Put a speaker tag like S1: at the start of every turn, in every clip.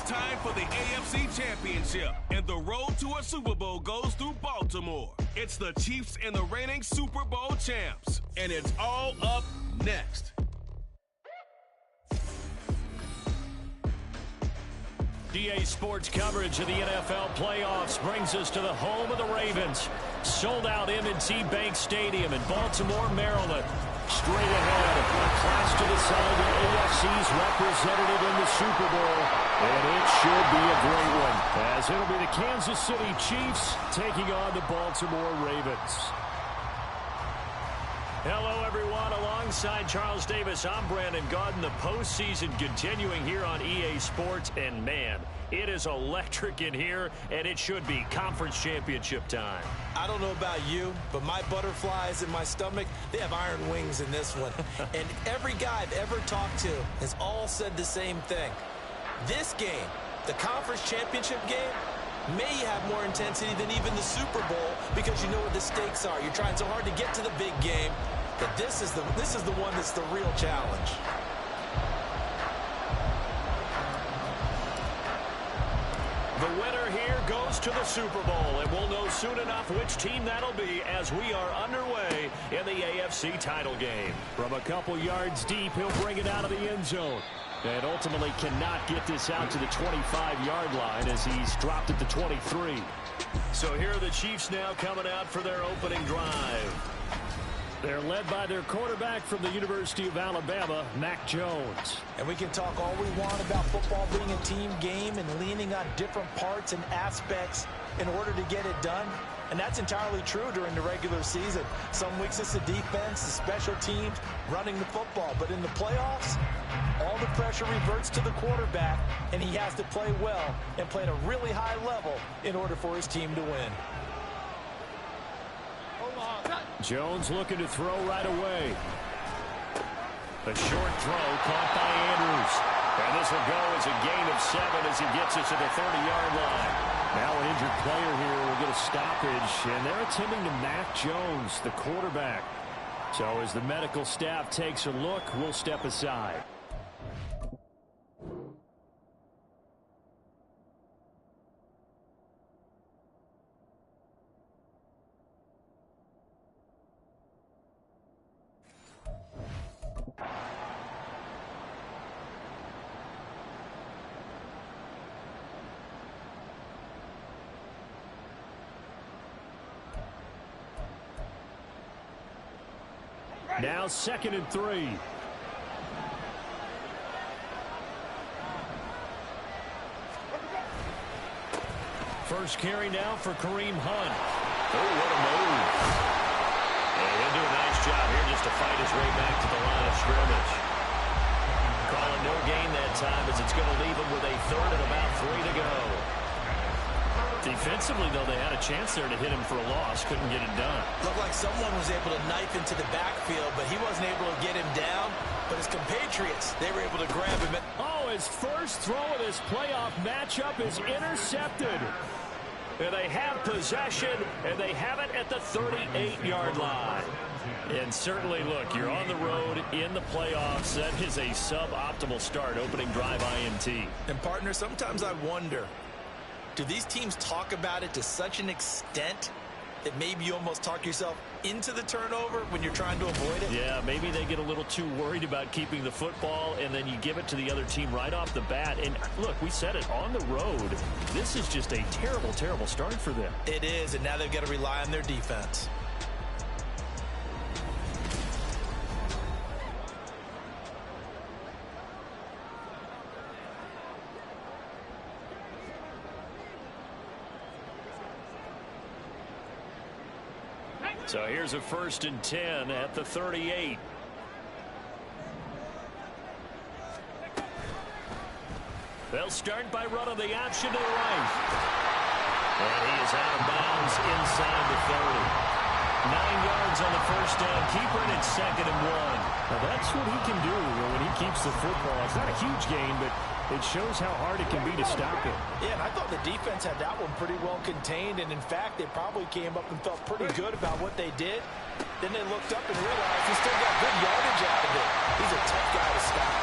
S1: time for the AFC Championship, and the road to a Super Bowl goes through Baltimore. It's the Chiefs and the reigning Super Bowl champs, and it's all up next.
S2: EA Sports coverage of the NFL playoffs brings us to the home of the Ravens. Sold out M&T Bank Stadium in Baltimore, Maryland. Straight ahead, a clash to decide the AFC's representative in the Super Bowl. And it should be a great one, as it'll be the Kansas City Chiefs taking on the Baltimore Ravens. Hello, everyone. Alongside Charles Davis, I'm Brandon Gaudin. The postseason continuing here on EA Sports. And, man, it is electric in here, and it should be conference championship time.
S3: I don't know about you, but my butterflies in my stomach, they have iron wings in this one. And every guy I've ever talked to has all said the same thing. This game, the conference championship game, may have more intensity than even the Super Bowl because you know what the stakes are. You're trying so hard to get to the big game that this is the one that's the real challenge.
S2: The winner here goes to the Super Bowl, and we'll know soon enough which team that'll be as we are underway in the AFC title game. From a couple yards deep, he'll bring it out of the end zone. And ultimately cannot get this out to the 25-yard line as he's dropped at the 23. So here are the Chiefs now coming out for their opening drive. They're led by their quarterback from the University of Alabama, Mac Jones.
S3: And we can talk all we want about football being a team game and leaning on different parts and aspects in order to get it done. And that's entirely true during the regular season. Some weeks it's the defense, the special teams, running the football. But in the playoffs, all the pressure reverts to the quarterback, and he has to play well and play at a really high level in order for his team to win.
S2: Jones looking to throw right away. A short throw caught by Andrews. And this will go as a gain of 7 as he gets it to the 30-yard line. Now an injured player here will get a stoppage, and they're attending to Mac Jones, the quarterback. So as the medical staff takes a look, we'll step aside. Now 2nd and 3. First carry now for Kareem Hunt. Oh, what a move. And he'll do a nice job here just to fight his way back to the line of scrimmage. Calling no gain that time as it's going to leave him with a 3rd and about 3 to go. Defensively, though, they had a chance there to hit him for a loss. Couldn't get it done.
S3: Looked like someone was able to knife into the backfield, but he wasn't able to get him down. But his compatriots, they were able to grab him.
S2: Oh, his first throw of this playoff matchup is intercepted. And they have possession, and they have it at the 38-yard line. And certainly, look, you're on the road in the playoffs. That is a suboptimal start, opening drive INT.
S3: And, partner, sometimes I wonder, do these teams talk about it to such an extent that maybe you almost talk yourself into the turnover when you're trying to avoid it?
S2: Yeah, maybe they get a little too worried about keeping the football, and then you give it to the other team right off the bat. And, look, we said it, on the road, this is just a terrible, terrible start for them.
S3: It is, and now they've got to rely on their defense.
S2: So here's a 1st and 10 at the 38. They'll start by running the option to the right. And he is out of bounds inside the 30. 9 yards on the first down. Keeper in at 2nd and 1. Now that's what he can do when he keeps the football. It's not a huge gain, but it shows how hard it can be to stop it.
S3: Yeah, and I thought the defense had that one pretty well contained, and in fact, they probably came up and felt pretty good about what they did. Then they looked up and realized he still got good yardage out of it. He's a tough guy to stop.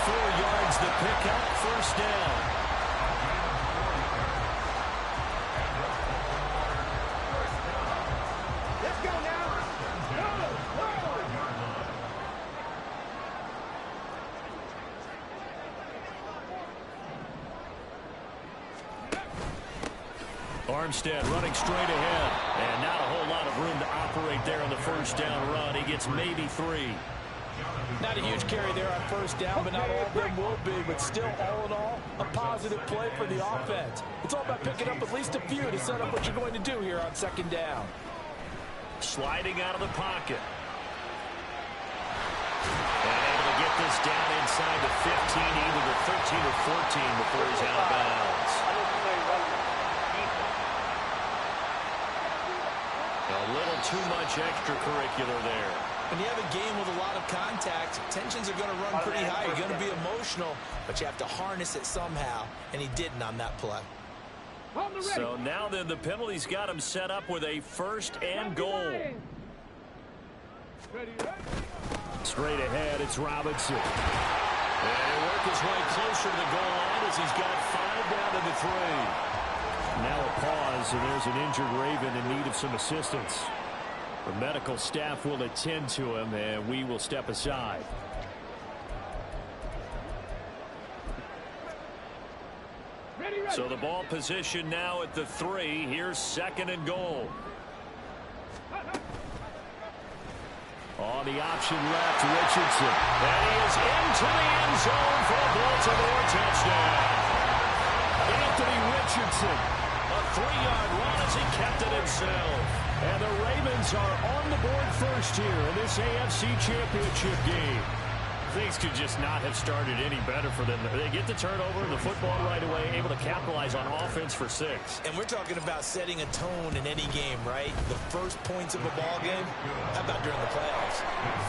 S2: 4 yards the pickup, 1st down. Armstead running straight ahead. And not a whole lot of room to operate there on the first down run. He gets maybe 3.
S3: Not a huge carry there on first down, but not all of them will be. But still, all in all, a positive play for the offense. It's all about picking up at least a few to set up what you're going to do here on second down.
S2: Sliding out of the pocket. And able to get this down inside the 15, either the 13 or 14 before he's out of bounds. A little too much extracurricular there.
S3: When you have a game with a lot of contact, tensions are going to run pretty high. You're going to be emotional, but you have to harness it somehow, and he didn't on that play.
S2: So now then, the penalty's got him set up with a first and goal. Straight ahead, it's Robinson. And he'll work his way closer to the goal line as he's got 5 down to the 3. Now a pause, and there's an injured Raven in need of some assistance. The medical staff will attend to him, and we will step aside. So the ball position now at the 3. Here's second and goal. On the option left, Richardson. And he is into the end zone for a Baltimore touchdown. Anthony Richardson, a 3-yard run as he kept it himself. And the Ravens are on the board first here in this AFC Championship game. Things could just not have started any better for them. They get the turnover and the football right away, able to capitalize on offense for 6.
S3: And we're talking about setting a tone in any game, right? The first points of a ball game, how about during the playoffs?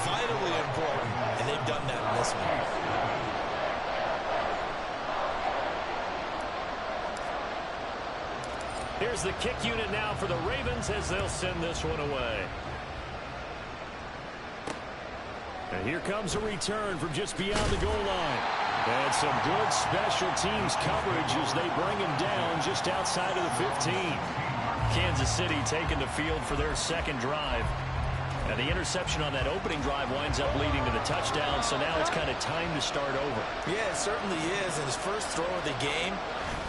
S3: Vitally important, and they've done that in this one.
S2: Here's the kick unit now for the Ravens as they'll send this one away. And here comes a return from just beyond the goal line. And some good special teams coverage as they bring him down just outside of the 15. Kansas City taking the field for their second drive. And the interception on that opening drive winds up leading to the touchdown, so now it's kind of time to start over.
S3: Yeah, it certainly is in his first throw of the game.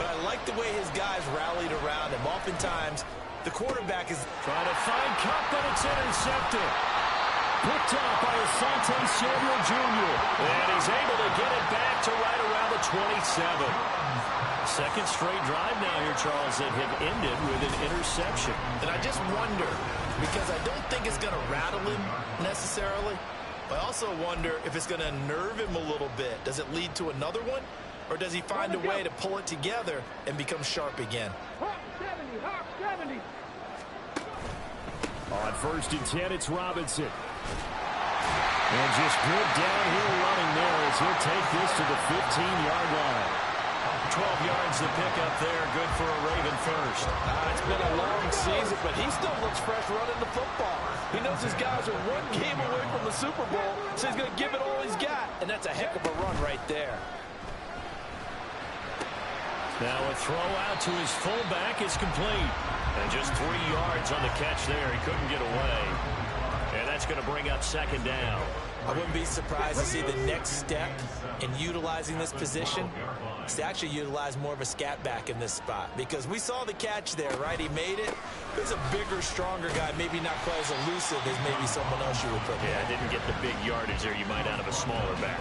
S3: But I like the way his guys rallied around him. Oftentimes, the quarterback is
S2: trying to find Cup, but it's intercepted. Picked up by Asante Samuel Jr. And he's able to get it back to right around the 27. Second straight drive now here, Charles, that have ended with an interception.
S3: And I just wonder, because I don't think it's going to rattle him necessarily, but I also wonder if it's going to nerve him a little bit. Does it lead to another one? Or does he find a way to pull it together and become sharp again?
S2: On first and 10, it's Robinson. And just good downhill running there as he'll take this to the 15-yard line. 12 yards to pick up there. Good for a Raven first.
S3: It's been a long season, but he still looks fresh running the football. He knows his guys are one game away from the Super Bowl, so he's going to give it all he's got. And that's a heck of a run right there.
S2: Now a throw out to his fullback is complete. And just 3 yards on the catch there. He couldn't get away. And that's going to bring up second down.
S3: I wouldn't be surprised to see the next step in utilizing this position is to actually utilize more of a scat back in this spot. Because we saw the catch there, right? He made it. He's a bigger, stronger guy, maybe not quite as elusive as maybe someone else you would put there.
S2: Yeah, didn't get the big yardage there you might out of a smaller back.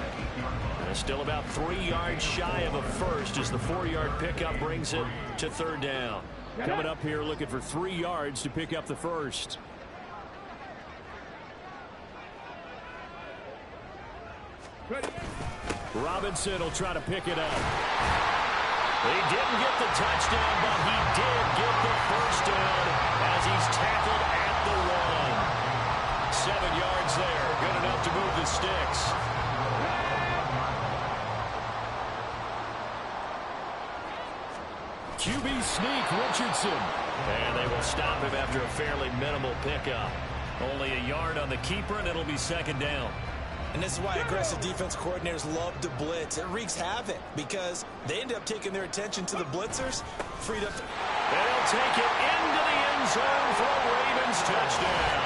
S2: Still about 3 yards shy of a first as the 4-yard pickup brings it to third down. Coming up here looking for 3 yards to pick up the first. Robinson will try to pick it up. He didn't get the touchdown, but he did get the first down as he's tackled at the 1. 7 yards there. Good enough to move the sticks. QB sneak, Richardson. And they will stop him after a fairly minimal pickup. Only a yard on the keeper, and it'll be second down.
S3: And this is why aggressive defense coordinators love to blitz. It wreaks havoc because they end up taking their attention to the blitzers, freed up.
S2: They'll take it into the end zone for a Ravens touchdown.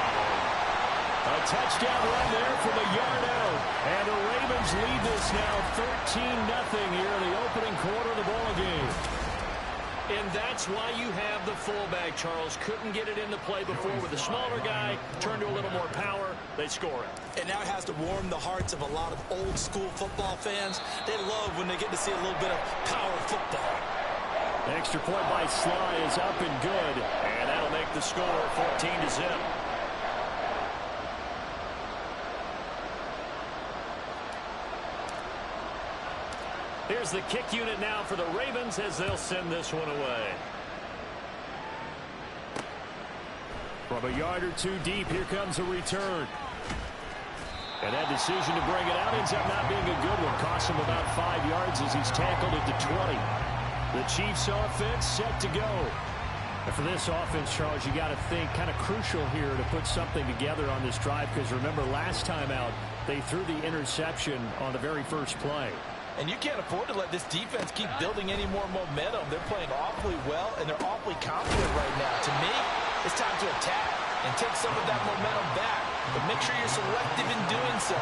S2: A touchdown run there from a yard out. And the Ravens lead this now 13-0 here in the opening quarter of the ball game. And that's why you have the fullback, Charles. Couldn't get it into play before with the smaller guy. Turned to a little more power. They score it.
S3: And now it has to warm the hearts of a lot of old-school football fans. They love when they get to see a little bit of power football.
S2: The extra point by Sly is up and good. And that'll make the score 14-0. Here's the kick unit now for the Ravens as they'll send this one away. From a yard or two deep, here comes a return. And that decision to bring it out ends up not being a good one. Costs him about 5 yards as he's tackled at the 20. The Chiefs offense set to go. And for this offense, Charles, you got to think kind of crucial here to put something together on this drive, because remember last time out, they threw the interception on the very first play.
S3: And you can't afford to let this defense keep building any more momentum. They're playing awfully well, and they're awfully confident right now. To me, it's time to attack and take some of that momentum back. But make sure you're selective in doing so.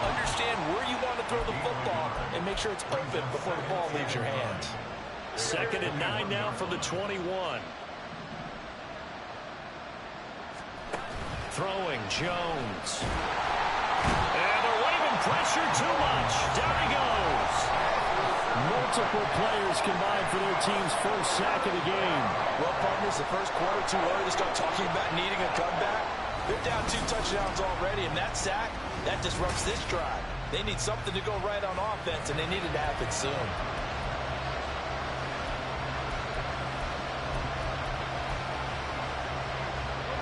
S3: Understand where you want to throw the football and make sure it's open before the ball leaves your hands.
S2: 2nd and 9 now from the 21. Throwing Jones. And they're waving pressure too much. Down he goes. Multiple players combined for their team's first sack of the game.
S3: Well, partners, the first quarter too early to start talking about needing a comeback. They're down 2 touchdowns already, and that sack, that disrupts this drive. They need something to go right on offense, and they need it to happen soon.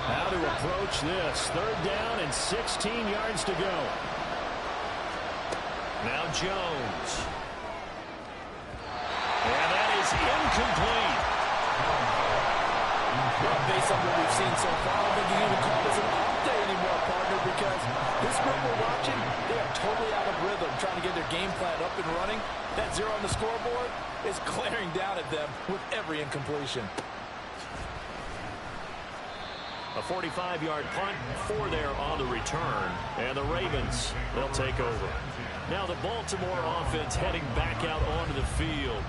S2: How to approach this. 3rd down and 16 yards to go. Now Jones. And that is incomplete.
S3: Well, based on what we've seen so far, I don't think you can even call this an off day anymore, partner, because this group we're watching, they are totally out of rhythm, trying to get their game plan up and running. That 0 on the scoreboard is glaring down at them with every incompletion.
S2: A 45-yard punt, 4 there on the return. And the Ravens, they'll take over. Now the Baltimore offense heading back out onto the field.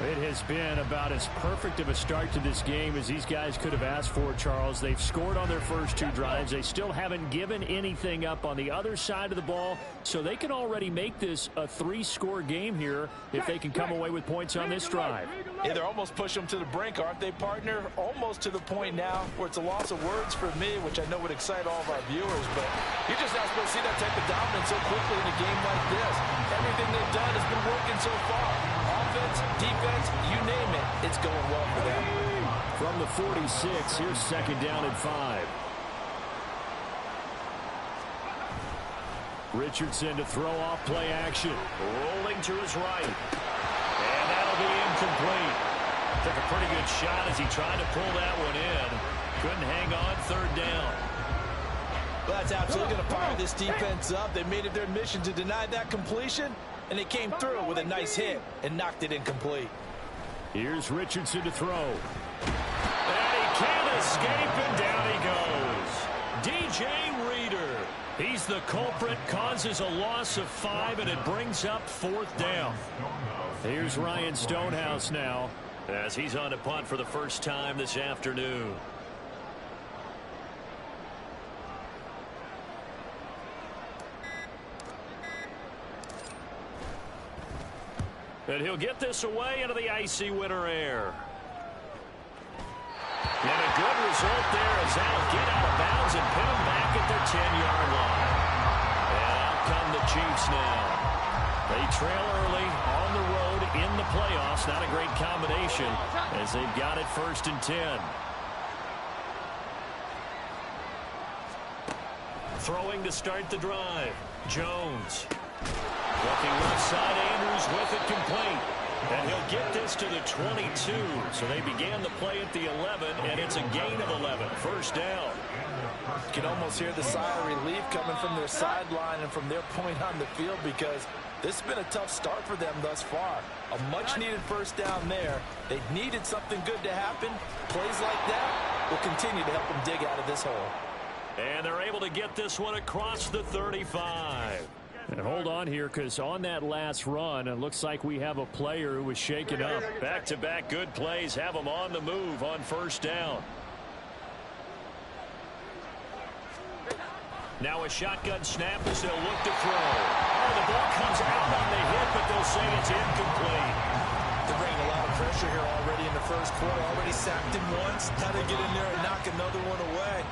S2: It has been about as perfect of a start to this game as these guys could have asked for, Charles. They've scored on their first 2 drives. They still haven't given anything up on the other side of the ball, so they can already make this a 3-score game here if they can come away with points on this drive.
S3: Yeah, they're almost pushing them to the brink, aren't they, partner? Almost to the point now where it's a loss of words for me, which I know would excite all of our viewers, but you're just not supposed to see that type of dominance so quickly in a game like this. Everything they've done has been working so far. Offense, defense, you name it, it's going well for them.
S2: From the 46, here's 2nd down and 5. Richardson to throw off play action. Rolling to his right. And that'll be incomplete. Took a pretty good shot as he tried to pull that one in. Couldn't hang on. 3rd down.
S3: Well, that's absolutely going to fire this defense up. They made it their mission to deny that completion, and they came through with a nice hit and knocked it incomplete.
S2: Here's Richardson to throw. And he can't escape, and down he goes. DJ Reader. He's the culprit, causes a loss of 5, and it brings up 4th down. Here's Ryan Stonehouse now as he's on to punt for the first time this afternoon. And he'll get this away into the icy winter air. And a good result there as that'll get out of bounds and pin them back at their 10-yard line. And out come the Chiefs now. They trail early on the road in the playoffs. Not a great combination as they've got it 1st and 10. Throwing to start the drive. Jones. Looking left side, Andrews with it complete. And he'll get this to the 22. So they began the play at the 11, and it's a gain of 11. 1st down.
S3: You can almost hear the sigh of relief coming from their sideline and from their point on the field, because this has been a tough start for them thus far. A much-needed 1st down there. They needed something good to happen. Plays like that will continue to help them dig out of this hole.
S2: And they're able to get this one across the 35. And hold on here, because on that last run, it looks like we have a player who was shaken up. Back-to-back good plays have him on the move on first down. Now a shotgun snap as they'll look to throw. Oh, the ball comes out on the hit, but they'll say it's incomplete.
S3: They're bringing a lot of pressure here already in the first quarter. Already sacked him once. How to get in there and knock another one away.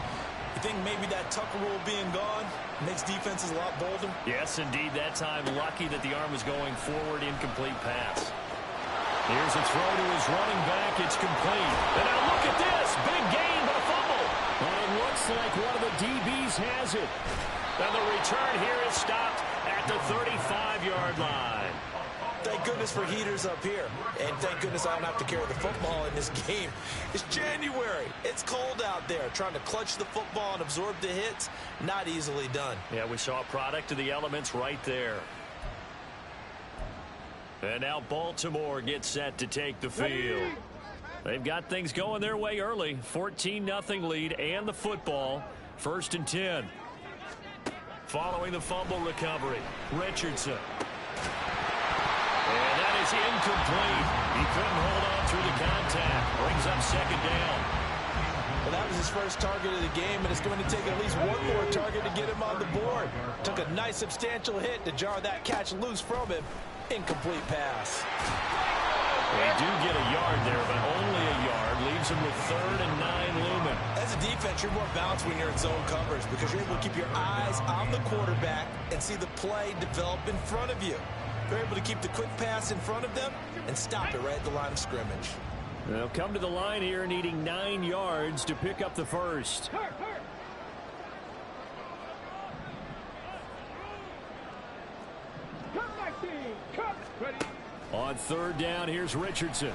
S3: You think maybe that Tucker rule being gone makes defenses a lot bolder?
S2: Yes, indeed. That time, lucky that the arm was going forward. Incomplete pass. Here's a throw to his running back. It's complete. And now look at this. Big gain, but a fumble. And it looks like one of the DBs has it. And the return here is stopped at the 35-yard line.
S3: Thank goodness for heaters up here. And thank goodness I don't have to carry the football in this game. It's January. It's cold out there. Trying to clutch the football and absorb the hits, not easily done.
S2: Yeah, we saw a product of the elements right there. And now Baltimore gets set to take the field. They've got things going their way early. 14-0 lead and the football. 1st and 10. Following the fumble recovery, Richardson. And that is incomplete. He couldn't hold on through the contact. Brings up 2nd down.
S3: Well, that was his first target of the game, and it's going to take at least one more target to get him on the board. Took a nice substantial hit to jar that catch loose from him. Incomplete pass.
S2: They do get a yard there, but only a yard. Leaves him with 3rd and 9 looming.
S3: As a defense, you're more balanced when you're in zone coverage because you're able to keep your eyes on the quarterback and see the play develop in front of you. You're able to keep the quick pass in front of them and stop it right at the line of scrimmage.
S2: They'll come to the line here needing 9 yards to pick up the first. On 3rd down, here's Richardson.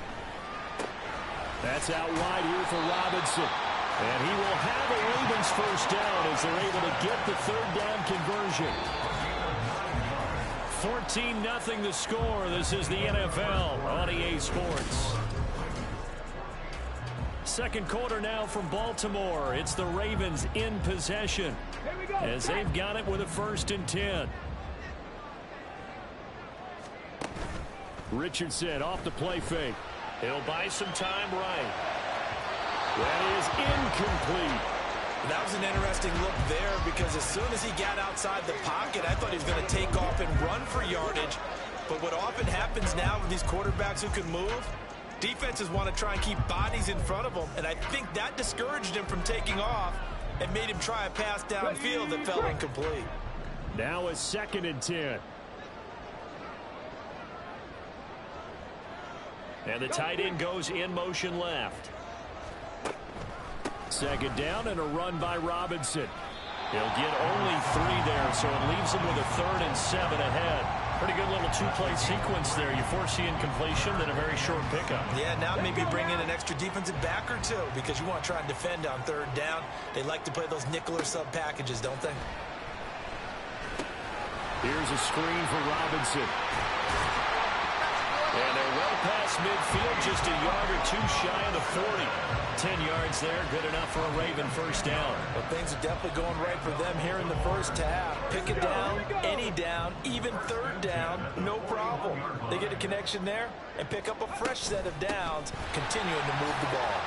S2: That's out wide here for Robinson. And he will have a Ravens first down as they're able to get the 3rd down conversion. 14-0 the score. This is the NFL on EA Sports. 2nd quarter now from Baltimore. It's the Ravens in possession as they've got it with a 1st and 10. Richardson off the play fake. He'll buy some time right. That is incomplete.
S3: That was an interesting look there because as soon as he got outside the pocket, I thought he was going to take off and run for yardage. But what often happens now with these quarterbacks who can move, defenses want to try and keep bodies in front of them. And I think that discouraged him from taking off and made him try a pass downfield that fell incomplete.
S2: Now a 2nd and 10. And the tight end goes in motion left. 2nd down and a run by Robinson. He'll get only 3 there, so it leaves him with a 3rd and 7 ahead. Pretty good little 2-play sequence there. You force the incompletion, then a very short pickup.
S3: Yeah, now maybe bring in an extra defensive back or two because you want to try and defend on 3rd down. They like to play those nickel or sub packages, don't they?
S2: Here's a screen for Robinson. And they're well past midfield, just a yard or 2 shy of the 40. 10 yards there, good enough for a Raven first down.
S3: Well, things are definitely going right for them here in the first half. Pick it down, any down, even 3rd down, no problem. They get a connection there and pick up a fresh set of downs, continuing to move the ball.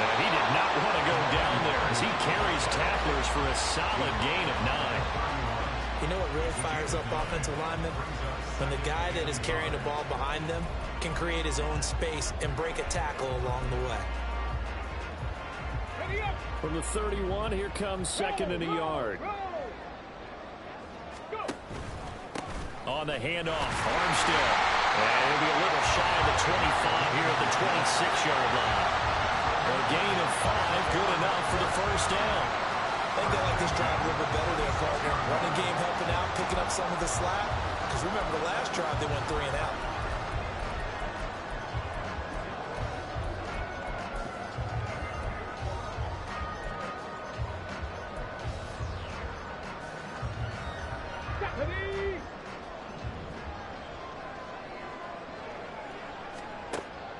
S2: And he did not want to go down there as he carries tacklers for a solid gain of 9.
S3: You know what really fires up offensive linemen? When the guy that is carrying the ball behind them can create his own space and break a tackle along the way.
S2: From the 31, here comes 2nd and a yard. On the handoff, Armstead. And he'll be a little shy of the 25 here at the 26-yard line. A gain of 5, good enough for the first down.
S3: I think they like this drive a little bit better there, partner. Running game helping out, picking up some of the slack. Because remember, the last drive, they went 3 and out.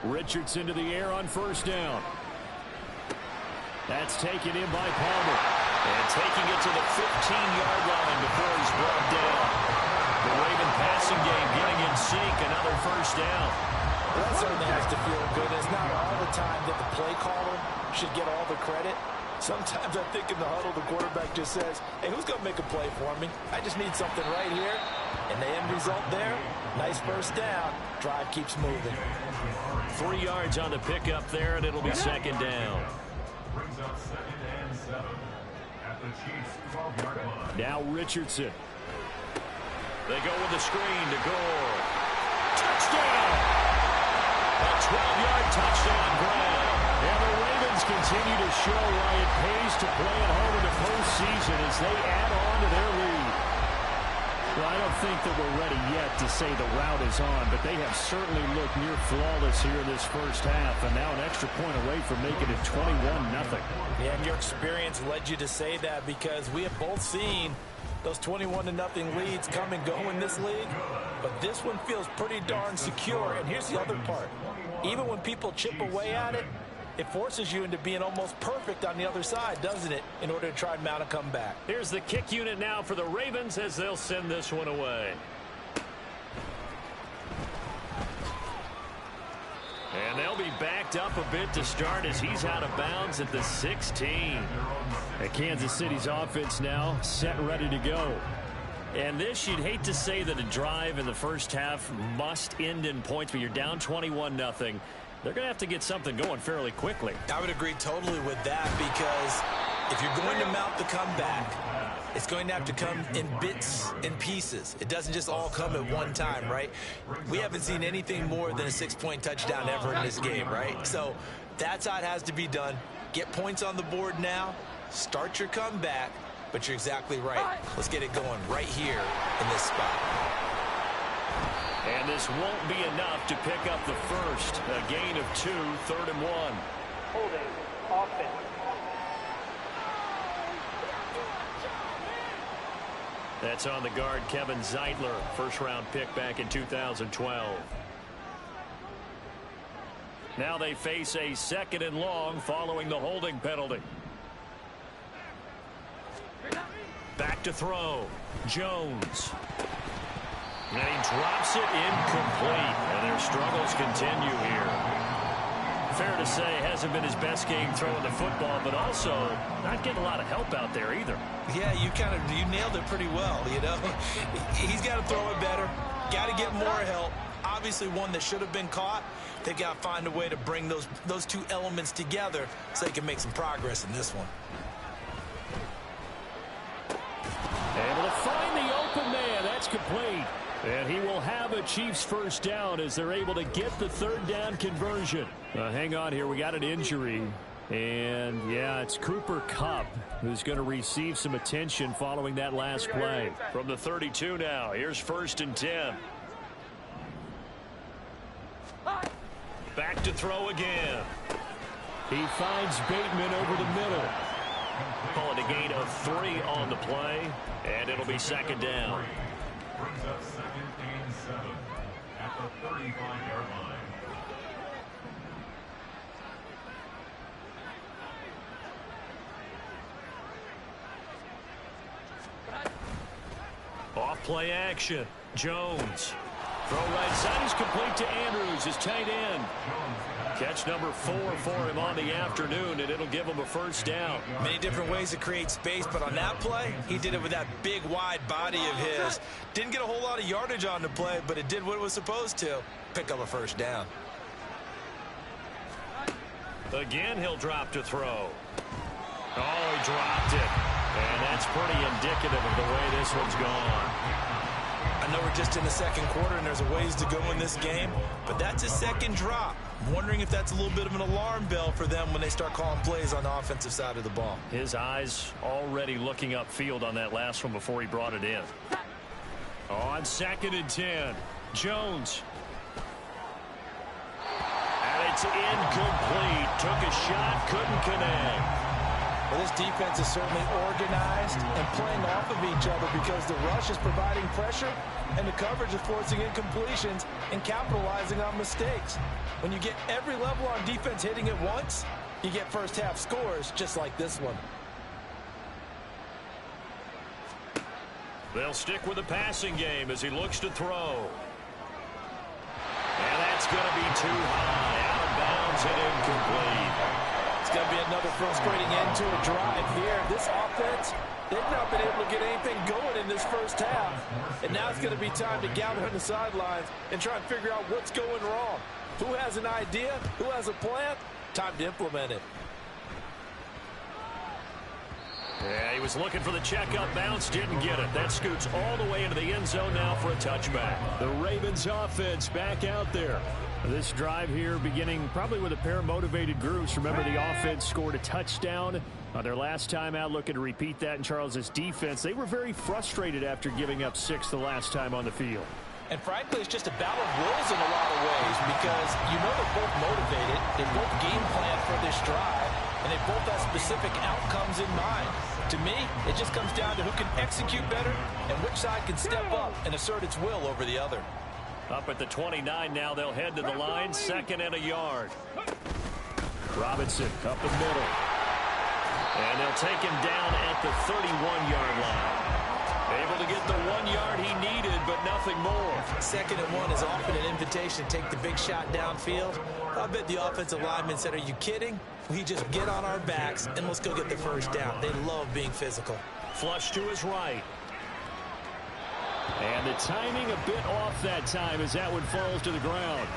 S2: Richardson to the air on first down. That's taken in by Palmer. And taking it to the 15-yard line before he's brought down. The Raven passing game getting in sync. Another first down.
S3: Well, that certainly has to feel good. It's not all the time that the play caller should get all the credit. Sometimes I think in the huddle, the quarterback just says, hey, who's going to make a play for me? I just need something right here. And the end result there, nice first down. Drive keeps moving.
S2: 3 yards on the pickup there, and it'll be second down.
S4: Brings up 2nd and 7 at the Chiefs' 12-yard line.
S2: Now Richardson. They go with the screen to Gore. Touchdown! A 12-yard touchdown grab. And the Ravens continue to show why it pays to play at home in the postseason as they add on to their lead. Well, I don't think that we're ready yet to say the route is on, but they have certainly looked near flawless here in this first half, and now an extra point away from making it 21-0.
S3: Yeah, and your experience led you to say that because we have both seen those 21-0 leads come and go in this league, but this one feels pretty darn secure. And here's the other part. Even when people chip away at it, it forces you into being almost perfect on the other side, doesn't it, in order to try and mount a comeback.
S2: Here's the kick unit now for the Ravens as they'll send this one away. And they'll be backed up a bit to start as he's out of bounds at the 16. And Kansas City's offense now set and ready to go. And this, you'd hate to say that a drive in the first half must end in points, but you're down 21-0. They're going to have to get something going fairly quickly.
S3: I would agree totally with that because if you're going to mount the comeback, it's going to have to come in bits and pieces. It doesn't just all come at one time, right? We haven't seen anything more than a 6-point touchdown ever in this game, right? So that's how it has to be done. Get points on the board now. Start your comeback, but you're exactly right. Let's get it going right here in this spot.
S2: And this won't be enough to pick up the first. A gain of 2, 3rd and 1.
S5: Holding offense.
S2: That's on the guard, Kevin Zeitler, first-round pick back in 2012. Now they face a 2nd and long following the holding penalty. Back to throw. Jones. And he drops it incomplete. And their struggles continue here. Fair to say, hasn't been his best game throwing the football, but also not getting a lot of help out there either.
S3: Yeah, you nailed it pretty well, you know. He's got to throw it better. Got to get more help. Obviously one that should have been caught. They got to find a way to bring those two elements together so they can make some progress in this one.
S2: Able to find the open man. That's complete. And he will have a Chiefs first down as they're able to get the 3rd down conversion. Hang on here. We got an injury. And, yeah, it's Cooper Kupp who's going to receive some attention following that last play. From the 32 now. Here's 1st and 10. Back to throw again. He finds Bateman over the middle. Call it a gain of 3 on the play. And it'll be 2nd down.
S4: Brings up 2nd and 7 at the 35-yard line.
S2: Off play action. Jones. Throw right side is complete to Andrews, his tight end. Catch number 4 for him on the afternoon, and it'll give him a first down.
S3: Many different ways to create space, but on that play, he did it with that big, wide body of his. Didn't get a whole lot of yardage on the play, but it did what it was supposed to. Pick up a first down.
S2: Again, he'll drop to throw. Oh, he dropped it. And that's pretty indicative of the way this one's gone.
S3: I know we're just in the 2nd quarter and there's a ways to go in this game, but that's a 2nd drop. I'm wondering if that's a little bit of an alarm bell for them when they start calling plays on the offensive side of the ball.
S2: His eyes already looking upfield on that last one before he brought it in. On 2nd and 10, Jones. And it's incomplete. Took a shot, couldn't connect.
S3: Well, this defense is certainly organized and playing off of each other because the rush is providing pressure and the coverage is forcing incompletions and capitalizing on mistakes. When you get every level on defense hitting at once, you get first half scores just like this one.
S2: They'll stick with the passing game as he looks to throw. And that's going to be too high, out of bounds and incomplete.
S3: It's going to be another frustrating end to a drive here. This offense, they've not been able to get anything going in this first half. And now it's going to be time to gather on the sidelines and try and figure out what's going wrong. Who has an idea? Who has a plan? Time to implement it.
S2: Yeah, he was looking for the checkup bounce, didn't get it. That scoots all the way into the end zone now for a touchback. The Ravens offense back out there. This drive here beginning probably with a pair of motivated groups. Remember, the offense scored a touchdown on their last time out, looking to repeat that in Charles's defense. They were very frustrated after giving up 6 the last time on the field.
S3: And frankly, it's just a battle of wills in a lot of ways because you know they're both motivated, they both game plan for this drive, and they both have specific outcomes in mind. To me, it just comes down to who can execute better and which side can step up and assert its will over the other.
S2: Up at the 29 now, they'll head to the line, 2nd and a yard. Robinson up the middle. And they'll take him down at the 31-yard line. Able to get the 1 yard he needed, but nothing more.
S3: 2nd and 1 is often an invitation to take the big shot downfield. I bet the offensive linemen said, are you kidding? We just get on our backs and let's go get the first down. They love being physical.
S2: Flush to his right. And the timing a bit off that time as that one falls to the ground.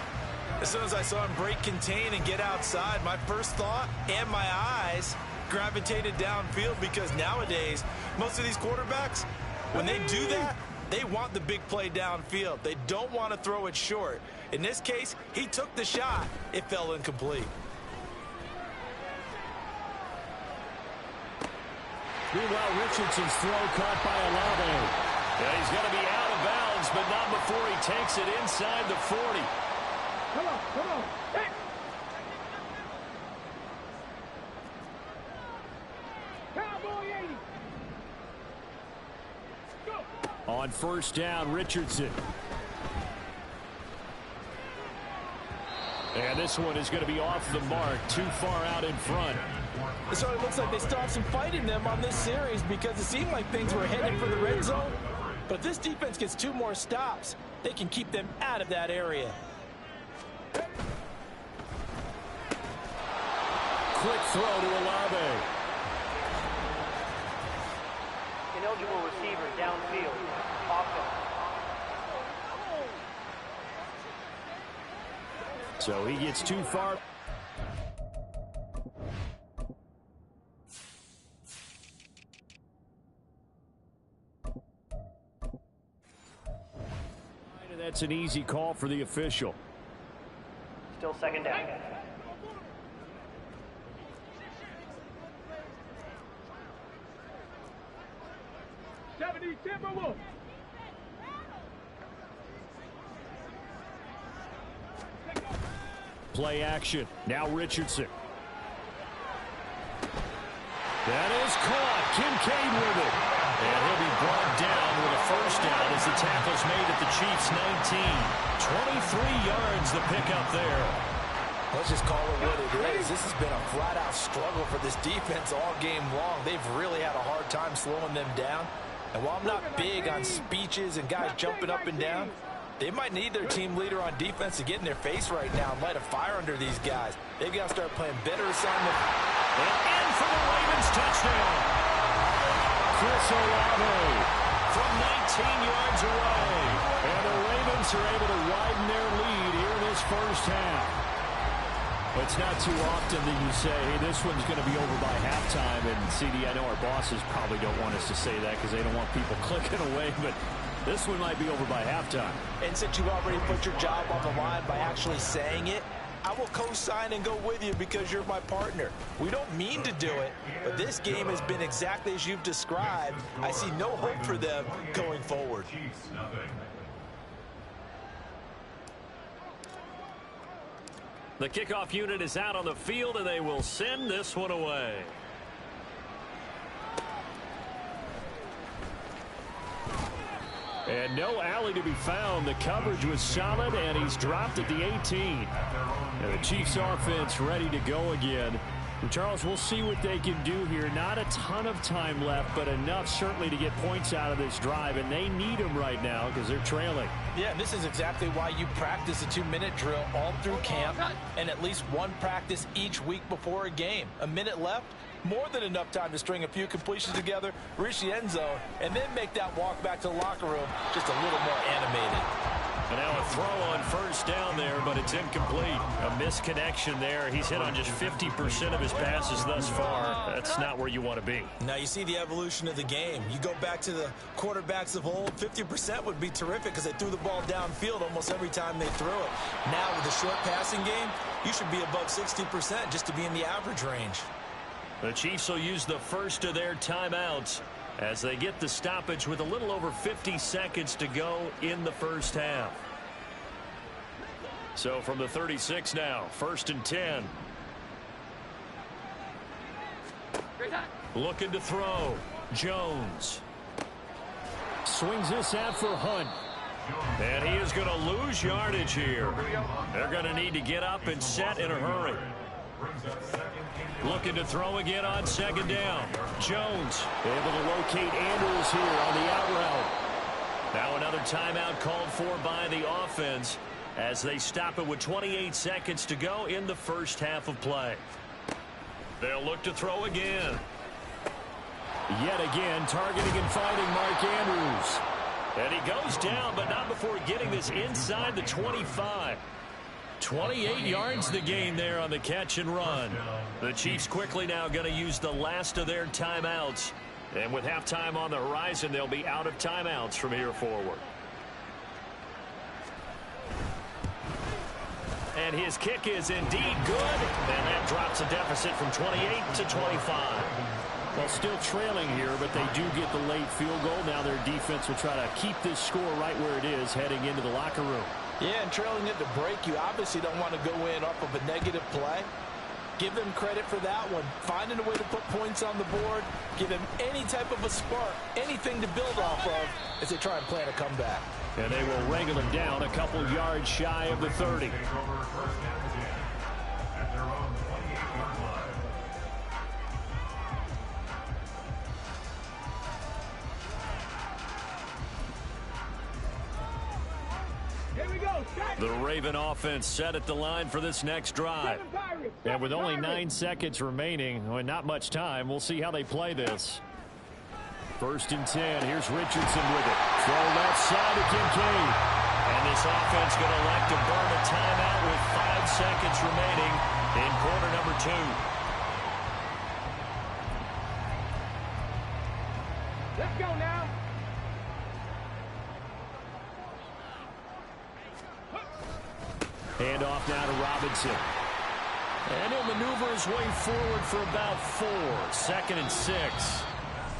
S3: As soon as I saw him break contain and get outside, my first thought and my eyes gravitated downfield because nowadays, most of these quarterbacks, when they do that, they want the big play downfield. They don't want to throw it short. In this case, he took the shot. It fell incomplete.
S2: Meanwhile, Richardson's throw caught by Olave. Yeah, he's going to be out of bounds, but not before he takes it inside the 40.
S5: Come on. Hey. Cowboy 80. Go.
S2: On first down, Richardson. And this one is going to be off the mark, too far out in front.
S3: So it looks like they still have some fight in them on this series because it seemed like things were headed for the red zone. But if this defense gets 2 more stops, they can keep them out of that area.
S2: Quick throw to Olave.
S5: Ineligible receiver downfield. Offense.
S2: So he gets too far. That's an easy call for the official.
S5: Still 2nd down.
S2: Play action. Now Richardson. That is caught. Kincaid with it. And he'll be brought down with a first down as the tackle's made at the Chiefs' 19. 23 yards the pickup there.
S3: Let's just call it what it is. This has been a flat-out struggle for this defense all game long. They've really had a hard time slowing them down. And while I'm not big on speeches and guys jumping up and down, they might need their team leader on defense to get in their face right now and light a fire under these guys. They've got to start playing better assignment.
S2: And in for the Ravens touchdown. Chris Olave from 19 yards away. And the Ravens are able to widen their lead here in this first half. But it's not too often that you say, hey, this one's going to be over by halftime. And CD, I know our bosses probably don't want us to say that because they don't want people clicking away. But this one might be over by halftime.
S3: And since you've already put your job on the line by actually saying it, I will co-sign and go with you because you're my partner. We don't mean to do it, but this game has been exactly as you've described. I see no hope for them going forward.
S2: The kickoff unit is out on the field, and they will send this one away. And no alley to be found. The coverage was solid, and he's dropped at the 18. And the Chiefs offense ready to go again. Charles, we'll see what they can do here. Not a ton of time left, but enough certainly to get points out of this drive, and they need them right now because they're trailing.
S3: Yeah, and this is exactly why you practice a 2-minute drill all through camp and at least one practice each week before a game. A minute left, more than enough time to string a few completions together, reach the end zone, and then make that walk back to the locker room just a little more animated.
S2: And now a throw on first down there, but it's incomplete. A misconnection there. He's hit on just 50% of his passes thus far. That's not where you want to be.
S3: Now you see the evolution of the game. You go back to the quarterbacks of old, 50% would be terrific because they threw the ball downfield almost every time they threw it. Now with the short passing game, you should be above 60% just to be in the average range.
S2: The Chiefs will use the first of their timeouts as they get the stoppage with a little over 50 seconds to go in the first half. So from the 36 now, 1st and 10. Looking to throw. Jones. Swings this out for Hunt. And he is going to lose yardage here. They're going to need to get up and set in a hurry. Looking to throw again on 2nd down. Jones able to locate Andrews here on the out route. Now another timeout called for by the offense as they stop it with 28 seconds to go in the first half of play. They'll look to throw again. Yet again targeting and finding Mark Andrews. And he goes down, but not before getting this inside the 25. 28 yards the gain there on the catch and run. The Chiefs quickly now going to use the last of their timeouts. And with halftime on the horizon, they'll be out of timeouts from here forward. And his kick is indeed good. And that drops a deficit from 28 to 25. Well, still trailing here, but they do get the late field goal. Now their defense will try to keep this score right where it is heading into the locker room.
S3: Yeah, and trailing at the break, you obviously don't want to go in off of a negative play. Give them credit for that one. Finding a way to put points on the board. Give them any type of a spark, anything to build off of as they try and plan a comeback.
S2: And they will wrangle him down a couple yards shy of the 30. The Raven offense set at the line for this next drive. And with only 9 seconds remaining, well, not much time, we'll see how they play this. 1st and 10. Here's Richardson with it. Throw left side to Kincaid. And this offense going to elect to burn a timeout with 5 seconds remaining in quarter number 2.
S5: Let's go now.
S2: Hand off now to Robinson. And he'll maneuver his way forward for about 4. 2nd and 6.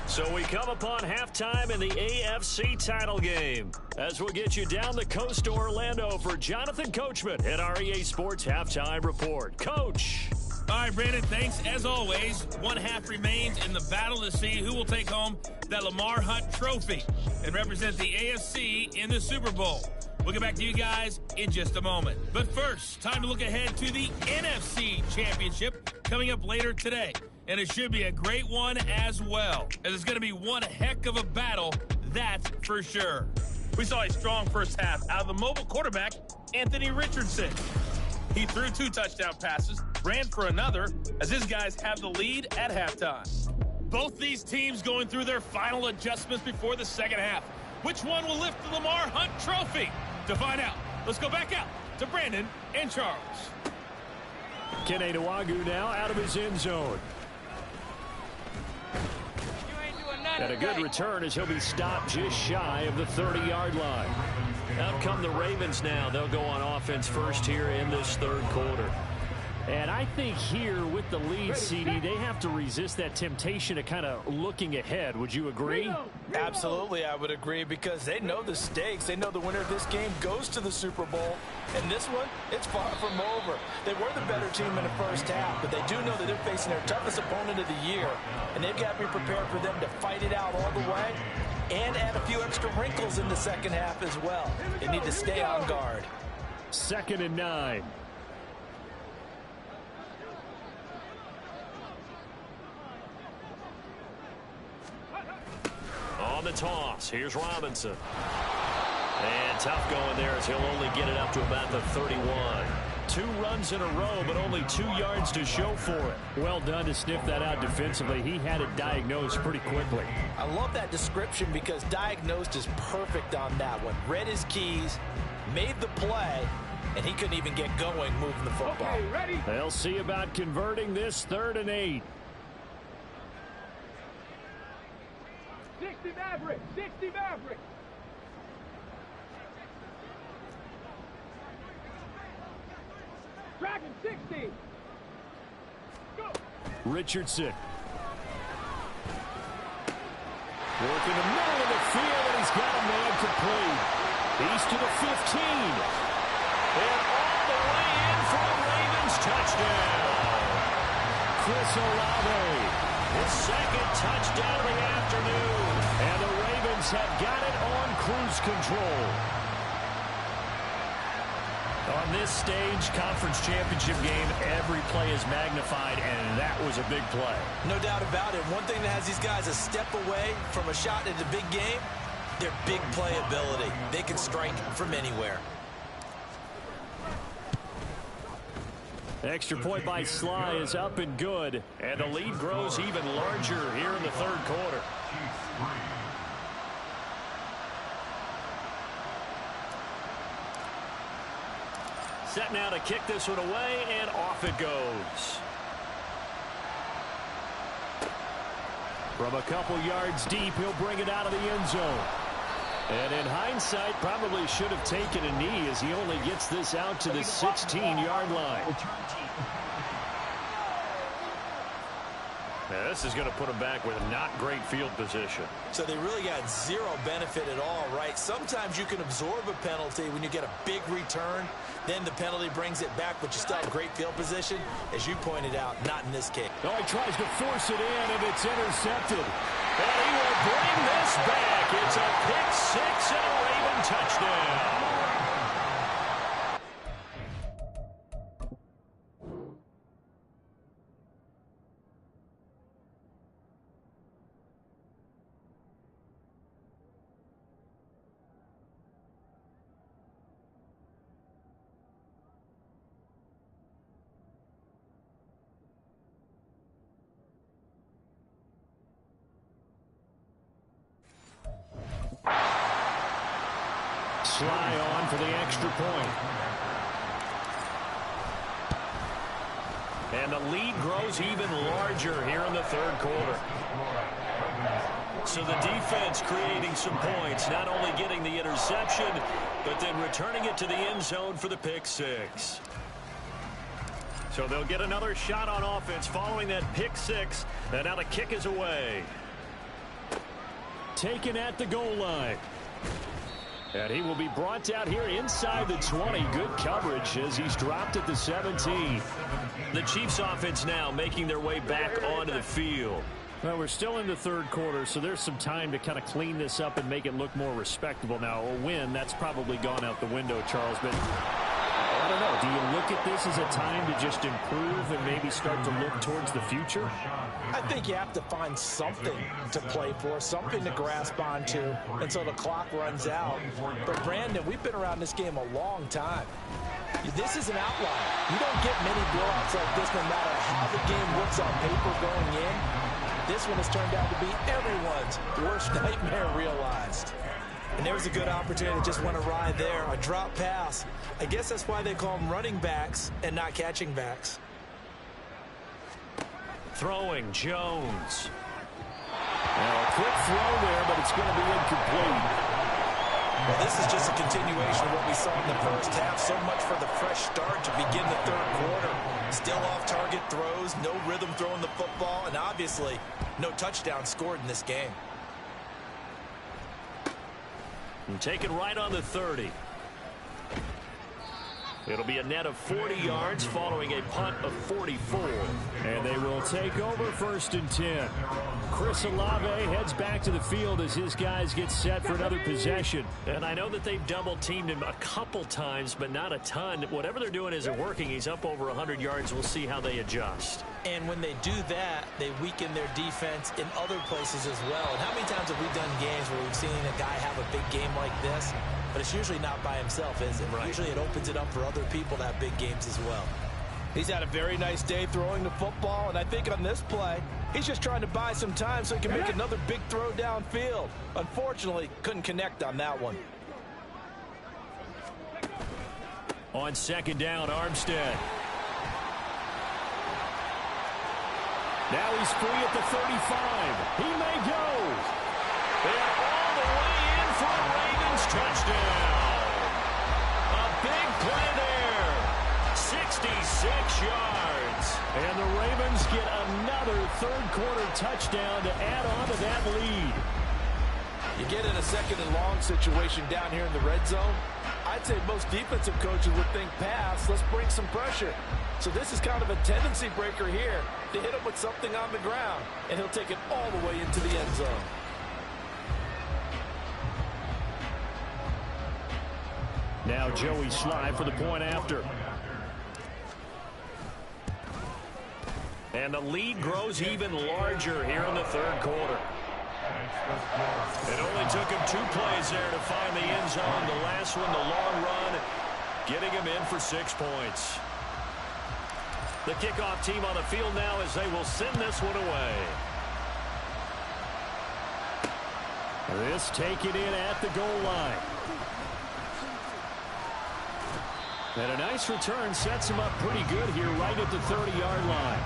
S2: So we come upon halftime in the AFC title game. As we'll get you down the coast to Orlando for Jonathan Coachman at our EA Sports Halftime Report. Coach.
S1: All right, Brandon, thanks. As always, 1 half remains in the battle to see who will take home that Lamar Hunt trophy and represent the AFC in the Super Bowl. We'll get back to you guys in just a moment. But first, time to look ahead to the NFC Championship coming up later today. And it should be a great one as well, as it's going to be one heck of a battle, that's for sure. We saw a strong first half out of the mobile quarterback, Anthony Richardson. He threw 2 touchdown passes, ran for another, as his guys have the lead at halftime. Both these teams going through their final adjustments before the second half. Which one will lift the Lamar Hunt trophy? To find out, let's go back out to Brandon and Charles.
S2: Kene Nwagu now out of his end zone. And a good return as he'll be stopped just shy of the 30-yard line. Out come the Ravens now. They'll go on offense first here in this 3rd quarter. And I think here with the lead, CD, they have to resist that temptation of kind of looking ahead. Would you agree?
S3: Absolutely, I would agree, because they know the stakes. They know the winner of this game goes to the Super Bowl. And this one, it's far from over. They were the better team in the first half, but they do know that they're facing their toughest opponent of the year. And they've got to be prepared for them to fight it out all the way and add a few extra wrinkles in the second half as well. They need to stay on guard.
S2: 2nd and 9. on the toss. Here's Robinson. And tough going there as he'll only get it up to about the 31. 2 runs in a row, but only 2 yards to show for it.
S6: Well done to sniff that out defensively. He had it diagnosed pretty quickly.
S3: I love that description because diagnosed is perfect on that one. Read his keys, made the play, and he couldn't even get going moving the football.
S5: Okay, ready?
S6: They'll see about converting this 3rd and 8.
S5: 60 Maverick, 60 Maverick. Dragon 60. Go.
S6: Richardson. Working the middle of the field, and he's got a man complete. He's to the 15.
S2: And all the way in for a Ravens touchdown.
S6: Chris Olave.
S2: His 2nd touchdown of the afternoon.
S6: And the Ravens have got it on cruise control.
S2: On this stage, conference championship game, every play is magnified, and that was a big play.
S3: No doubt about it. One thing that has these guys a step away from a shot at the big game, their big play ability. They can strike from anywhere.
S6: Extra point by Sly is up and good.
S2: And the lead grows even larger here in the 3rd quarter. Set now to kick this one away, and off it goes.
S6: From a couple yards deep, he'll bring it out of the end zone. And in hindsight, probably should have taken a knee as he only gets this out to the 16-yard line.
S2: Now, this is going to put him back with not great field position.
S3: So they really got zero benefit at all, right? Sometimes you can absorb a penalty when you get a big return. Then the penalty brings it back, but you still have great field position. As you pointed out, not in this case.
S6: Oh, he tries to force it in, and it's intercepted.
S2: And he will bring this back. It's a pick 6 and a Raven touchdown.
S6: Sly on for the extra point.
S2: And the lead grows even larger here in the 3rd quarter. So the defense creating some points, not only getting the interception, but then returning it to the end zone for the pick 6. So they'll get another shot on offense following that pick 6. And now the kick is away.
S6: Taken at the goal line. And he will be brought out here inside the 20. Good coverage as he's dropped at the 17.
S2: The Chiefs offense now making their way back onto the field.
S6: Well, we're still in the 3rd quarter, so there's some time to kind of clean this up and make it look more respectable. Now, a win, that's probably gone out the window, Charles, but I don't know. Do you look at this as a time to just improve and maybe start to look towards the future?
S3: I think you have to find something to play for, something to grasp onto until the clock runs out. But, Brandon, we've been around this game a long time. This is an outlier. You don't get many blowouts like this no matter how the game looks on paper going in. This one has turned out to be everyone's worst nightmare realized. And there was a good opportunity that just went awry there. A drop pass. I guess that's why they call them running backs and not catching backs.
S2: Throwing Jones.
S6: Now, a quick throw there, but it's going to be incomplete.
S3: Well, this is just a continuation of what we saw in the first half. So much for the fresh start to begin the 3rd quarter. Still off-target throws, no rhythm throwing the football, and obviously no touchdown scored in this game.
S2: And take it right on the 30. It'll be a net of 40 yards following a punt of 44.
S6: And they will take over 1st and 10. Chris Olave heads back to the field as his guys get set for another possession.
S2: And I know that they've double-teamed him a couple times, but not a ton. Whatever they're doing isn't working. He's up over 100 yards. We'll see how they adjust.
S3: And when they do that, they weaken their defense in other places as well. And how many times have we done games where we've seen a guy have a big game like this? But it's usually not by himself, is it?
S2: Right.
S3: Usually it opens it up for other people to have big games as well. He's had a very nice day throwing the football, and I think on this play, he's just trying to buy some time so he can make another big throw downfield. Unfortunately, couldn't connect on that one.
S6: On second down, Armstead. Now he's free at the 35. He may go.
S2: And all the way in for a Ravens touchdown. A big play there. 66 yards.
S6: And the Ravens get another third-quarter touchdown to add on to that lead.
S3: You get in a second and long situation down here in the red zone, I'd say most defensive coaches would think pass, let's bring some pressure. So this is kind of a tendency breaker here to hit him with something on the ground, and he'll take it all the way into the end zone.
S6: Now Joey Slye for the point after.
S2: And the lead grows even larger here in the third quarter. It only took him 2 plays there to find the end zone. The last one, the long run, getting him in for 6 points. The kickoff team on the field now as they will send this one away.
S6: This taken in at the goal line. And a nice return sets him up pretty good here right at the 30-yard line.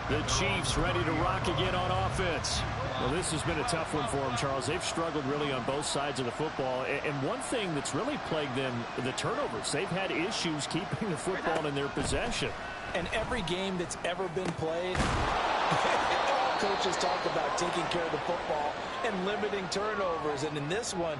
S6: The Chiefs ready to rock again on offense. Well, this has been a tough one for them, Charles. They've struggled really on both sides of the football. And one thing that's really plagued them, the turnovers. They've had issues keeping the football in their possession.
S3: And every game that's ever been played, all coaches talk about taking care of the football and limiting turnovers. And in this one,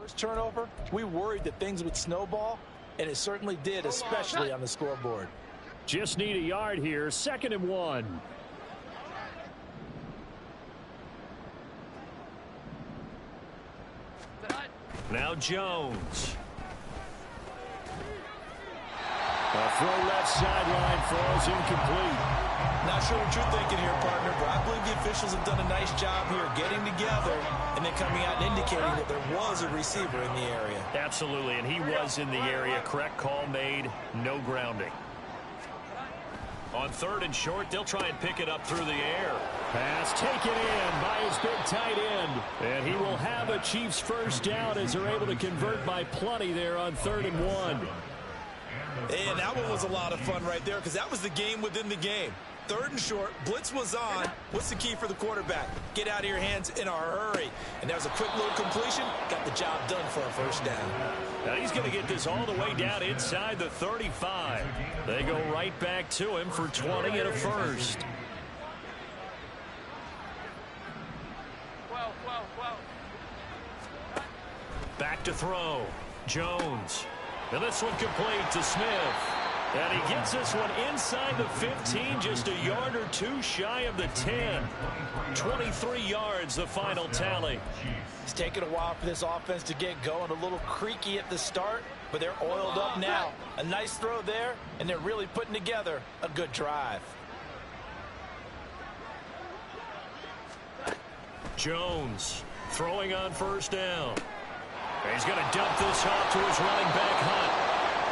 S3: First turnover, we worried that things would snowball, and it certainly did, especially on the scoreboard.
S6: Just need a yard here. 2nd and 1.
S2: Now Jones.
S6: A throw left sideline falls incomplete.
S3: Not sure what you're thinking here, partner, but I believe the officials have done a nice job here getting together and then coming out and indicating that there was a receiver in the area.
S2: Absolutely, and he was in the area. Correct call made. No grounding. On 3rd and short, they'll try and pick it up through the air.
S6: Pass taken in by his big tight end. And he will have a Chiefs first down as they're able to convert by plenty there on 3rd and 1.
S3: And that one was a lot of fun right there because that was the game within the game. 3rd and short, blitz was on. What's the key for the quarterback? Get out of your hands in a hurry. And that was a quick little completion. Got the job done for a first down.
S2: Now he's going to get this all the way down inside the 35. They go right back to him for 20 and a first. Back to throw. Jones. And this one complete to Smith. And he gets this one inside the 15, just a yard or two shy of the 10. 23 yards, the final tally.
S3: It's taken a while for this offense to get going. A little creaky at the start, but they're oiled up now. A nice throw there, and they're really putting together a good drive.
S2: Jones throwing on first down. He's going to dump this off to his running back, Hunt.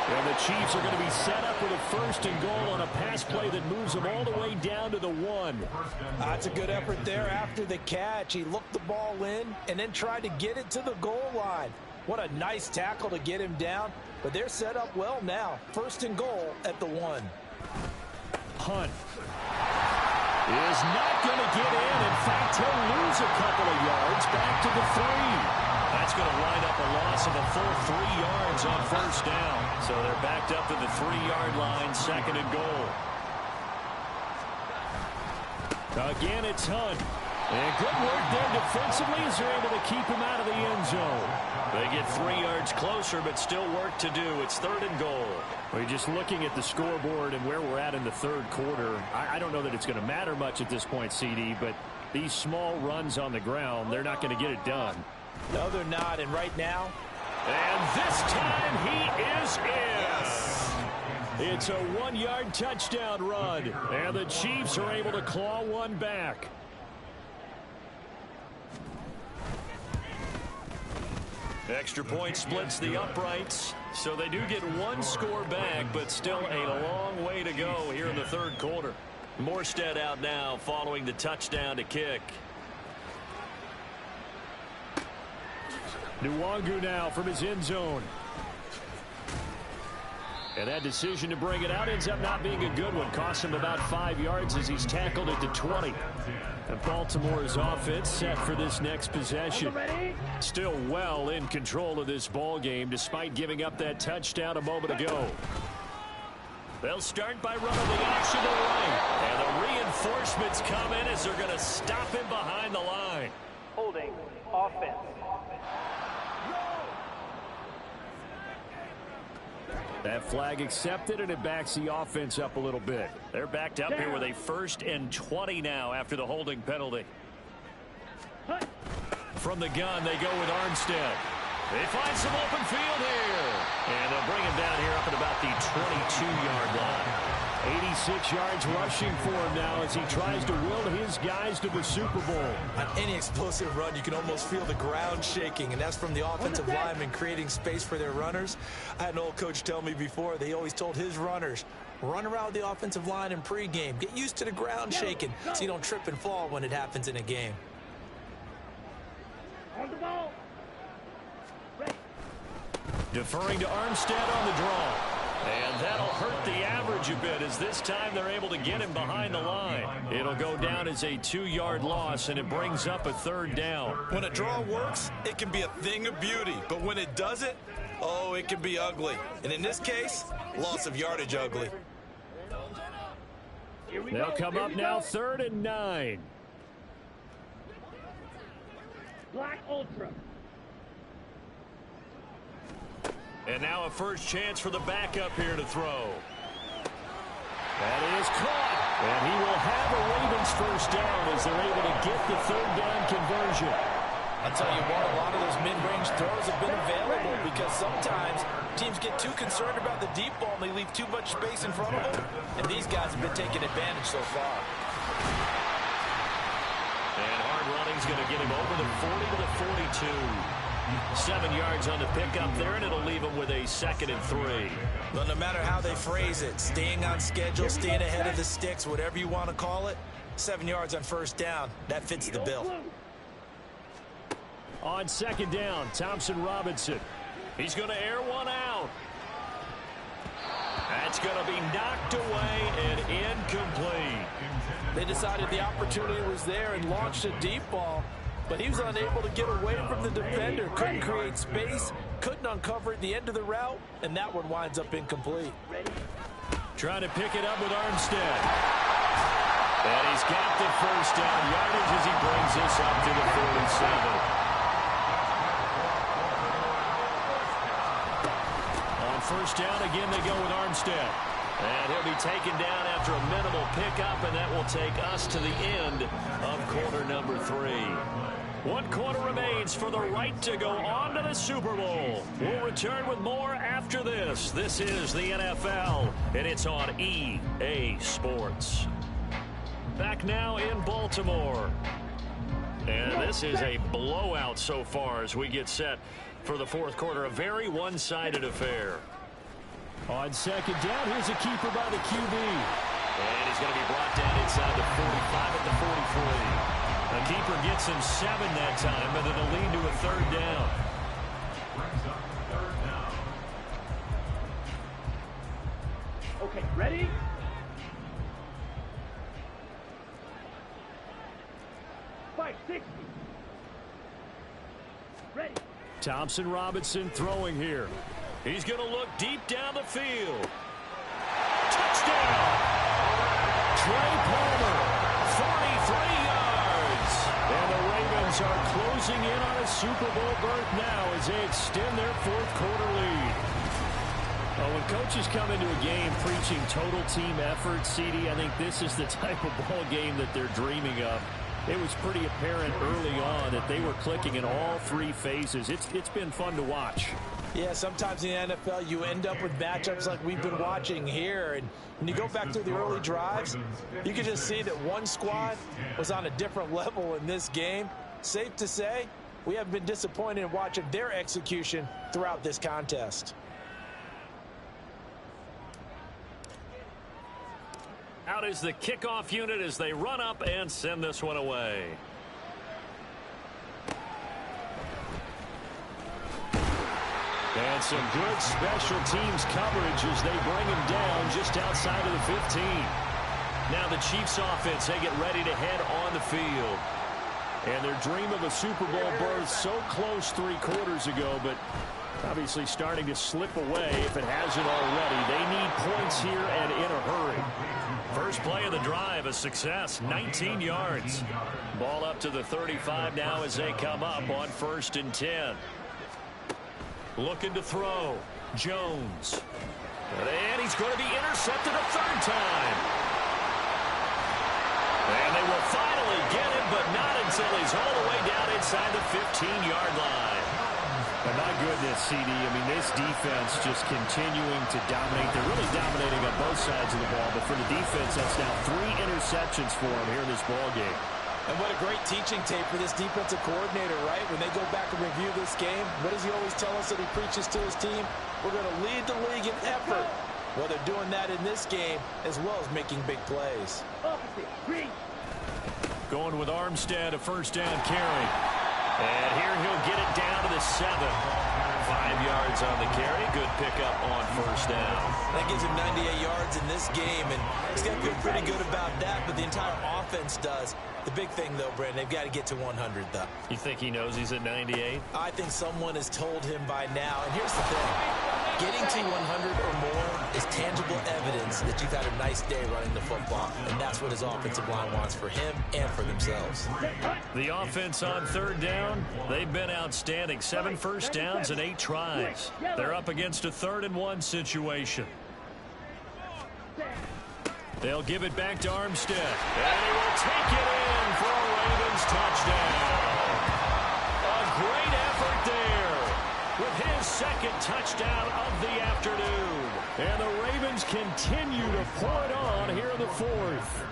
S6: And the Chiefs are going to be set up with a 1st and goal on a pass play that moves them all the way down to the 1.
S3: That's a good effort there after the catch. He looked the ball in and then tried to get it to the goal line. What a nice tackle to get him down. But they're set up well now. 1st and goal at the 1.
S6: Hunt is not going to get in. In fact, he'll lose a couple of yards back to the 3.
S2: That's going to wind up a loss of a full 3 yards on first down. So they're backed up to the 3-yard line, 2nd and goal.
S6: Again, it's Hunt. And good work there defensively as they're able to keep him out of the end zone.
S2: They get 3 yards closer, but still work to do. It's 3rd and goal.
S6: Well, just looking at the scoreboard and where we're at in the 3rd quarter, I don't know that it's going to matter much at this point, CD, but these small runs on the ground, they're not going to get it done.
S3: No, they're not, and right now.
S6: And this time he is in. Yes. It's a 1-yard touchdown run, and the Chiefs are able to claw one back.
S2: Extra point splits the uprights, so they do get 1 score back, but still a long way to go here in the 3rd quarter. Morstead out now following the touchdown to kick.
S6: Nwangu now from his end zone. And that decision to bring it out ends up not being a good one. Costs him about 5 yards as he's tackled at the 20. And Baltimore's offense set for this next possession. Still well in control of this ball game despite giving up that touchdown a moment ago.
S2: They'll start by running the option to the right. And the reinforcements come in as they're going to stop him behind the line.
S5: Holding offense.
S6: That flag accepted, and it backs the offense up a little bit.
S2: They're backed up here with a 1st and 20 now after the holding penalty. From the gun, they go with Armstead. They find some open field here. And they'll bring him down here up at about the 22-yard line.
S6: 86 yards rushing for him now as he tries to will his guys to the Super Bowl.
S3: On any explosive run, you can almost feel the ground shaking, and that's from the offensive linemen creating space for their runners. I had an old coach tell me before, they always told his runners, run around the offensive line in pregame. Get used to the ground shaking so you don't trip and fall when it happens in a game.
S5: On the ball.
S2: Deferring to Armstead on the draw. And that'll hurt the average a bit as this time they're able to get him behind the line. It'll go down as a 2-yard loss, and it brings up a 3rd down.
S3: When a draw works, it can be a thing of beauty. But when it doesn't, oh, it can be ugly. And in this case, loss of yardage ugly.
S6: They'll come up now 3rd and 9.
S5: Black Ultra.
S2: And now a first chance for the backup here to throw.
S6: That is caught. And he will have a Ravens first down as they're able to get the third down conversion.
S3: I'll tell you what, a lot of those mid-range throws have been available because sometimes teams get too concerned about the deep ball and they leave too much space in front of them. And these guys have been taking advantage so far.
S2: And hard running's going to get him over the 40 to the 42. 7 yards on the pickup there, and it'll leave him with a 2nd and 3.
S3: Well, no matter how they phrase it, staying on schedule, staying ahead of the sticks, whatever you want to call it, 7 yards on first down, that fits the bill.
S6: On 2nd down, Thompson Robinson.
S2: He's going to air one out. That's going to be knocked away and incomplete.
S3: They decided the opportunity was there and launched a deep ball, but he was unable to get away from the defender, couldn't create space, couldn't uncover at the end of the route, and that one winds up incomplete.
S6: Trying to pick it up with Armstead.
S2: And he's got the first down yardage as he brings this up to the 47.
S6: First down, again they go with Armstead.
S2: And he'll be taken down after a minimal pickup, and that will take us to the end of quarter number 3.
S6: 1 quarter remains for the right to go on to the Super Bowl. We'll return with more after this. This is the NFL, and it's on EA Sports. Back now in Baltimore. And this is a blowout so far as we get set for the 4th quarter. A very one-sided affair. On 2nd down, here's a keeper by the QB.
S2: And he's going to be brought down inside the 45 at the 43.
S6: The keeper gets him 7 that time, but it'll lead to a 3rd down.
S4: Brings up 3rd down.
S5: Okay, ready? Ready.
S6: Thompson Robinson throwing here.
S2: He's going to look deep down the field. Touchdown!
S6: Trey Palmer, 43 yards. And the Ravens are closing in on a Super Bowl berth now as they extend their 4th quarter lead. When coaches come into a game preaching total team effort, CD, I think this is the type of ball game that they're dreaming of. It was pretty apparent early on that they were clicking in all 3 phases. It's been fun to watch.
S3: Yeah, sometimes in the NFL you end up with matchups like we've been watching here. And when you go back through the early drives, you can just see that one squad was on a different level in this game. Safe to say, we haven't been disappointed in watching their execution throughout this contest.
S2: Out is the kickoff unit as they run up and send this one away.
S6: And some good special teams coverage as they bring him down just outside of the 15.
S2: Now the Chiefs offense, they get ready to head on the field.
S6: And their dream of a Super Bowl berth so close 3 quarters ago, but obviously starting to slip away if it hasn't already. They need points here and in a hurry.
S2: First play of the drive, a success, 19 yards.
S6: Ball up to the 35 now as they come up on 1st and 10.
S2: Looking to throw. Jones. And he's going to be intercepted a 3rd time. And they will finally get him, but not until he's all the way down inside the 15-yard line.
S6: But my goodness, CD, I mean, this defense just continuing to dominate. They're really dominating on both sides of the ball, but for the defense, that's now 3 interceptions for them here in this ball game.
S3: And what a great teaching tape for this defensive coordinator, right? When they go back and review this game, what does he always tell us that he preaches to his team? We're going to lead the league in effort. Well, they're doing that in this game as well as making big plays.
S6: Going with Armstead, a 1st down carry.
S2: And here he'll get it down to the 7. 5 yards on the carry. Good pickup on 1st down.
S3: That gives him 98 yards in this game, and he's got to feel pretty good about that, but the entire offense does. The big thing, though, Brandon, they've got to get to 100, though.
S6: You think he knows he's at 98?
S3: I think someone has told him by now, and here's the thing. Getting to 100 or more is tangible evidence that you've had a nice day running the football, and that's what his offensive line wants for him and for themselves.
S2: The offense on third down, they've been outstanding. 7 first downs and 8 tries. They're up against a 3rd and 1 situation. They'll give it back to Armstead. And he will take it in for a Ravens touchdown. A great effort there with his 2nd touchdown of the afternoon. And the Ravens continue to pour it on here in the 4th.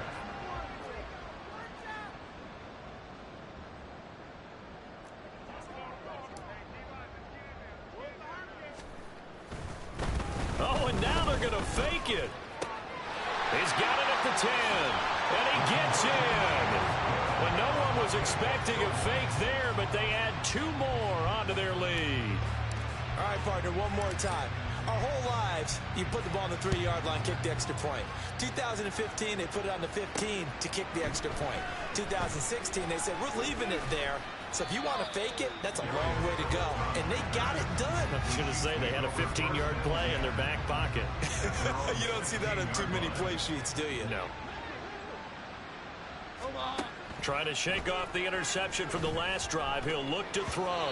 S2: Oh, and now they're going to fake it. He's got it at the 10, and he gets in. When no one was expecting a fake there, but they add 2 more onto their lead.
S3: All right, partner, one more time. Our whole lives, you put the ball on the 3-yard line, kick the extra point. 2015, they put it on the 15 to kick the extra point. 2016, they said, we're leaving it there. So if you want to fake it, that's a long way to go. And they got it done.
S2: I was going to say they had a 15-yard play in their back pocket.
S3: You don't see that on too many play sheets, do you?
S2: No. Trying to shake off the interception from the last drive. He'll look to throw.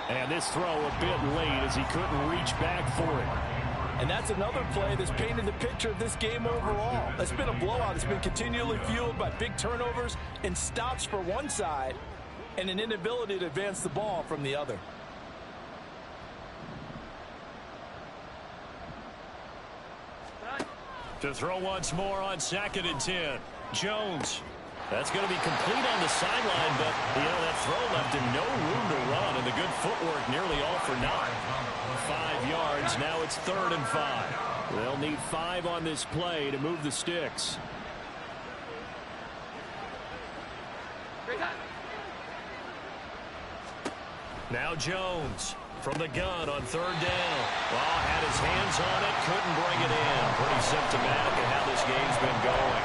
S6: And this throw a bit late as he couldn't reach back for it.
S3: And that's another play that's painted the picture of this game overall. It's been a blowout. It's been continually fueled by big turnovers and stops for one side and an inability to advance the ball from the other.
S2: To throw once more on 2nd and 10. Jones. That's going to be complete on the sideline, but, that throw left him no room to run, and the good footwork nearly all for naught. 5 yards, now it's 3rd and 5.
S6: They'll need 5 on this play to move the sticks.
S2: Now Jones from the gun on 3rd down. Well, had his hands on it, couldn't bring it in. Pretty symptomatic of how this game's been going.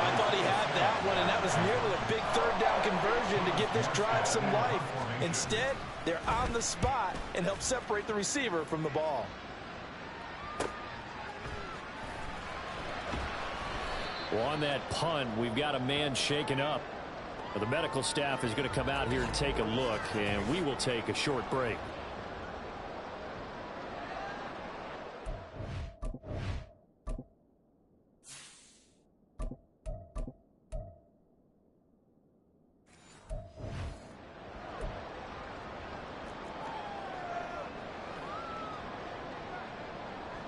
S3: I thought he had that one, and that was nearly a big 3rd down conversion to give this drive some life. Instead, they're on the spot and help separate the receiver from the ball.
S6: Well, on that punt, we've got a man shaken up. The medical staff is going to come out here and take a look, and we will take a short break.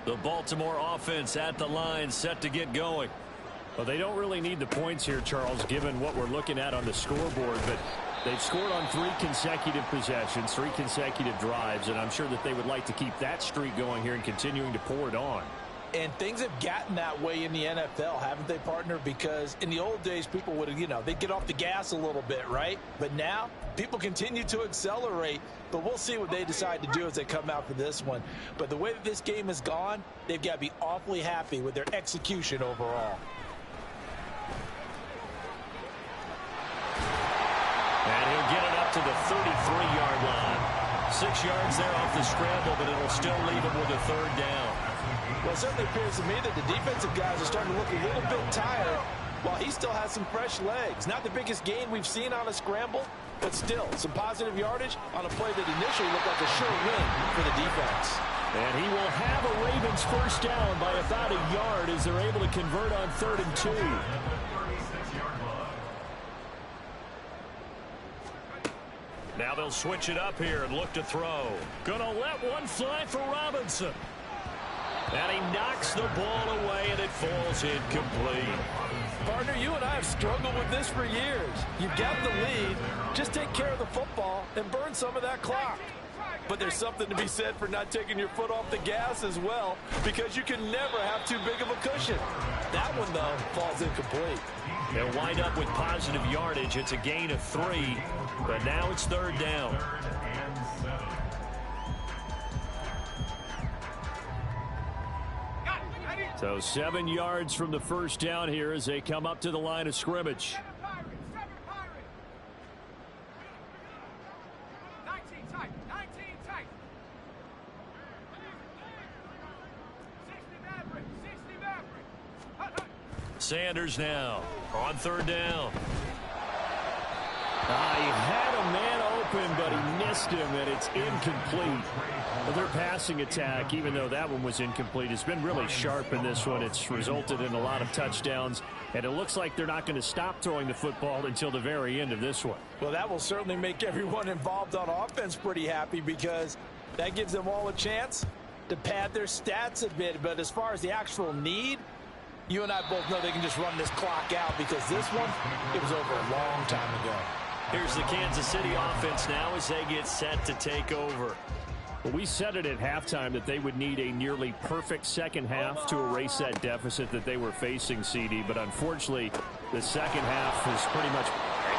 S2: The Baltimore offense at the line, set to get going.
S6: Well, they don't really need the points here, Charles, given what we're looking at on the scoreboard, but they've scored on 3 consecutive possessions, 3 consecutive drives, and I'm sure that they would like to keep that streak going here and continuing to pour it on.
S3: And things have gotten that way in the NFL, haven't they, partner? Because in the old days, people would, they'd get off the gas a little bit, right? But now, people continue to accelerate. But we'll see what they decide to do as they come out for this one. But the way that this game has gone, they've got to be awfully happy with their execution overall.
S2: And he'll get it up to the 33-yard line. 6 yards there off the scramble, but it'll still leave him with a 3rd down.
S3: Well, it certainly appears to me that the defensive guys are starting to look a little bit tired while he still has some fresh legs. Not the biggest gain we've seen on a scramble, but still some positive yardage on a play that initially looked like a sure win for the defense.
S6: And he will have a Ravens 1st down by about a yard as they're able to convert on 3rd and 2.
S2: Now they'll switch it up here and look to throw. Gonna let one fly for Robinson. And he knocks the ball away, and it falls incomplete.
S3: Partner, you and I have struggled with this for years. You've got the lead. Just take care of the football and burn some of that clock. But there's something to be said for not taking your foot off the gas as well, because you can never have too big of a cushion. That one, though, falls incomplete.
S2: They'll wind up with positive yardage. It's a gain of 3, but now it's 3rd down.
S6: So 7 yards from the 1st down here as they come up to the line of scrimmage.
S2: Sanders now on third down.
S6: He had a man open, but he missed him, and it's incomplete. Well, their passing attack, even though that one was incomplete, has been really sharp in this one. It's resulted in a lot of touchdowns, and it looks like they're not going to stop throwing the football until the very end of this one.
S3: Well, that will certainly make everyone involved on offense pretty happy, because that gives them all a chance to pad their stats a bit. But as far as the actual need, you and I both know they can just run this clock out, because this one, it was over a long time ago.
S2: Here's the Kansas City offense now as they get set to take over.
S6: Well, we said it at halftime that they would need a nearly perfect second half to erase that deficit that they were facing, CD. But unfortunately, the second half is pretty much...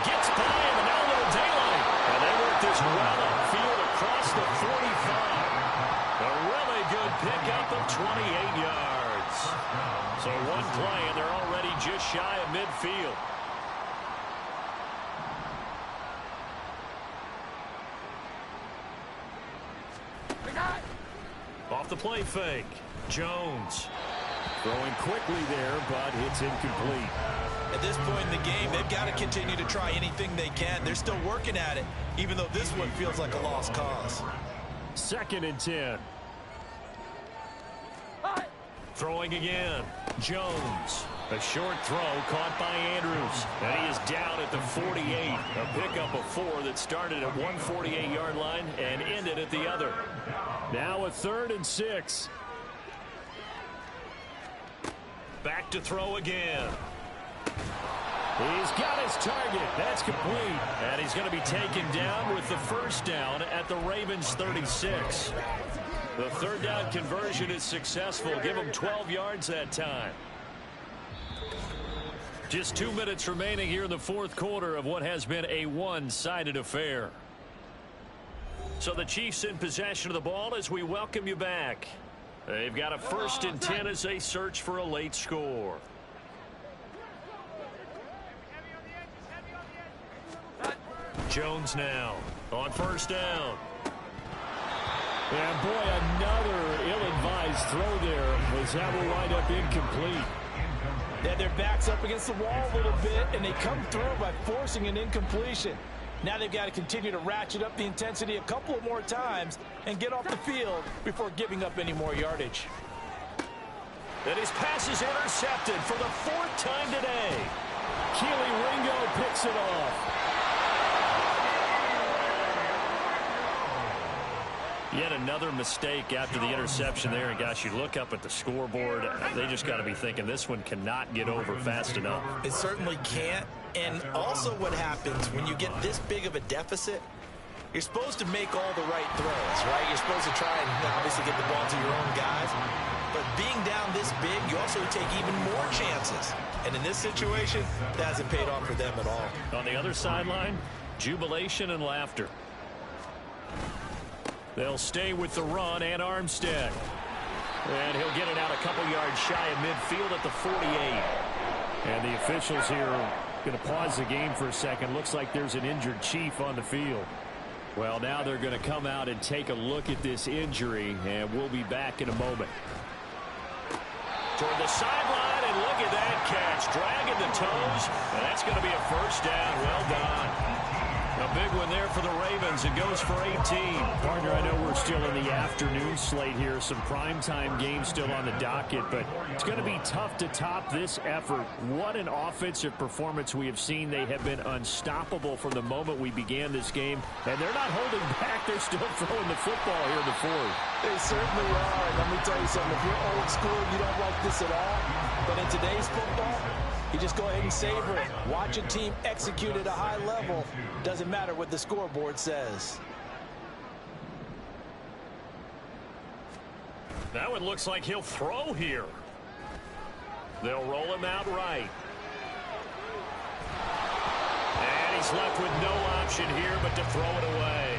S2: Gets by him, and now a little daylight. And they work this well upfield across the 45. A really good pickup of 28 yards. So one play, and they're already just shy of midfield. Off the play fake. Jones.
S6: Throwing quickly there, but it's incomplete.
S3: At this point in the game, they've got to continue to try anything they can. They're still working at it, even though this one feels like a lost cause.
S6: 2nd and 10.
S2: Throwing again. Jones. A short throw caught by Andrews. And he is down at the 48. A pickup of 4 that started at one 48-yard line and ended at the other.
S6: Now a 3rd and 6.
S2: Back to throw again.
S6: He's got his target. That's complete.
S2: And he's going to be taken down with the first down at the Ravens 36. The 3rd down conversion is successful. Give him 12 yards that time. Just 2 minutes remaining here in the 4th quarter of what has been a one-sided affair. So the Chiefs in possession of the ball as we welcome you back. They've got a 1st and 10 as they search for a late score. Jones now on 1st down.
S6: And boy, another ill-advised throw there, as that will wind up incomplete.
S3: Yeah, their back's up against the wall a little bit, and they come through by forcing an incompletion. Now they've got to continue to ratchet up the intensity a couple of more times and get off the field before giving up any more yardage.
S2: And his pass is intercepted for the 4th time today.
S6: Keely Ringo picks it off.
S2: Yet another mistake after the interception there. And gosh, you look up at the scoreboard, they just got to be thinking this one cannot get over fast enough.
S3: It certainly can't. And also what happens when you get this big of a deficit, you're supposed to make all the right throws, right? You're supposed to try and obviously get the ball to your own guys. But being down this big, you also take even more chances. And in this situation, that hasn't paid off for them at all.
S2: On the other sideline, jubilation and laughter. They'll stay with the run and Armstead. And he'll get it out a couple yards shy of midfield at the 48.
S6: And the officials here are going to pause the game for a second. Looks like there's an injured Chief on the field. Well, now they're going to come out and take a look at this injury, and we'll be back in a moment.
S2: Toward the sideline, and look at that catch. Dragging the toes, and that's going to be a 1st down. Well done. A big one there for the Ravens. It goes for 18.
S6: Partner, I know we're still in the afternoon slate here. Some primetime games still on the docket, but it's going to be tough to top this effort. What an offensive performance we have seen. They have been unstoppable from the moment we began this game, and they're not holding back. They're still throwing the football here in the 4th.
S3: They certainly are. And let me tell you something. If you're old school, you don't like this at all. But in today's football, you just go ahead and savor it. Watch a team execute at a high level. Doesn't matter what the scoreboard says.
S2: Now it looks like he'll throw here. They'll roll him out right. And he's left with no option here but to throw it away.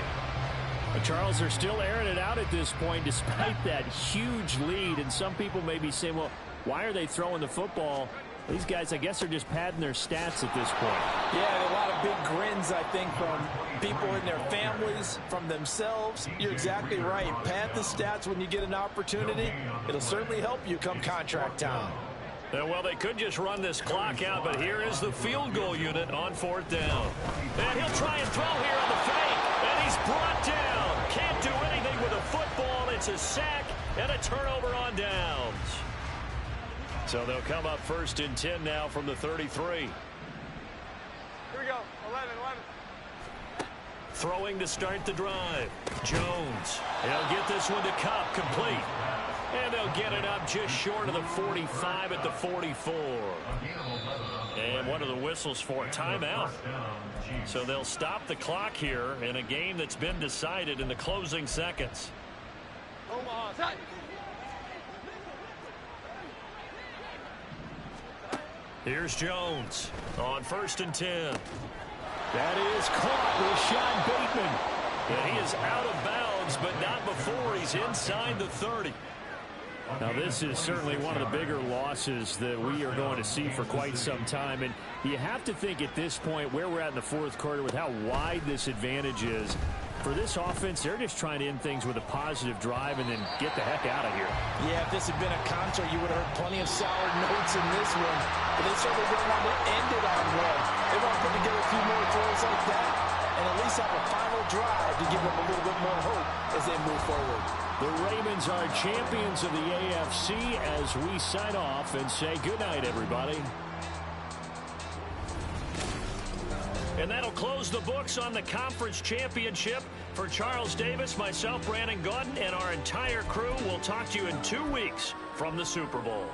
S6: Charles, they're still airing it out at this point despite that huge lead. And some people may be saying, well, why are they throwing the football? These guys, I guess, are just padding their stats at this point.
S3: Yeah, a lot of big grins, I think, from people in their families, from themselves. You're exactly right. Pad the stats when you get an opportunity. It'll certainly help you come contract time.
S2: Well, they could just run this clock out, but here is the field goal unit on 4th down. And he'll try and throw here on the fake, and he's brought down. Can't do anything with a football. It's a sack and a turnover on downs. So they'll come up 1st and 10 now from the 33.
S7: Here we go, 11.
S2: Throwing to start the drive. Jones. He'll get this one to Cup, complete. And they'll get it up just short of the 45 at the 44. And one of the whistles for a timeout. So they'll stop the clock here in a game that's been decided in the closing seconds. Here's Jones on 1st and 10. That is caught with Sean Bateman. And he is out of bounds, but not before he's inside the 30.
S6: Now, this is certainly one of the bigger losses that we are going to see for quite some time. And you have to think at this point where we're at in the 4th quarter with how wide this advantage is. For this offense, they're just trying to end things with a positive drive and then get the heck out of here.
S3: Yeah, if this had been a concert, you would have heard plenty of sour notes in this one. But they certainly don't want to end it on one. They want to put together a few more throws like that and at least have a final drive to give them a little bit more hope as they move forward.
S6: The Ravens are champions of the AFC as we sign off and say goodnight, everybody.
S2: And that'll close the books on the conference championship. For Charles Davis, myself, Brandon Gaudin, and our entire crew, we'll talk to you in 2 weeks from the Super Bowl.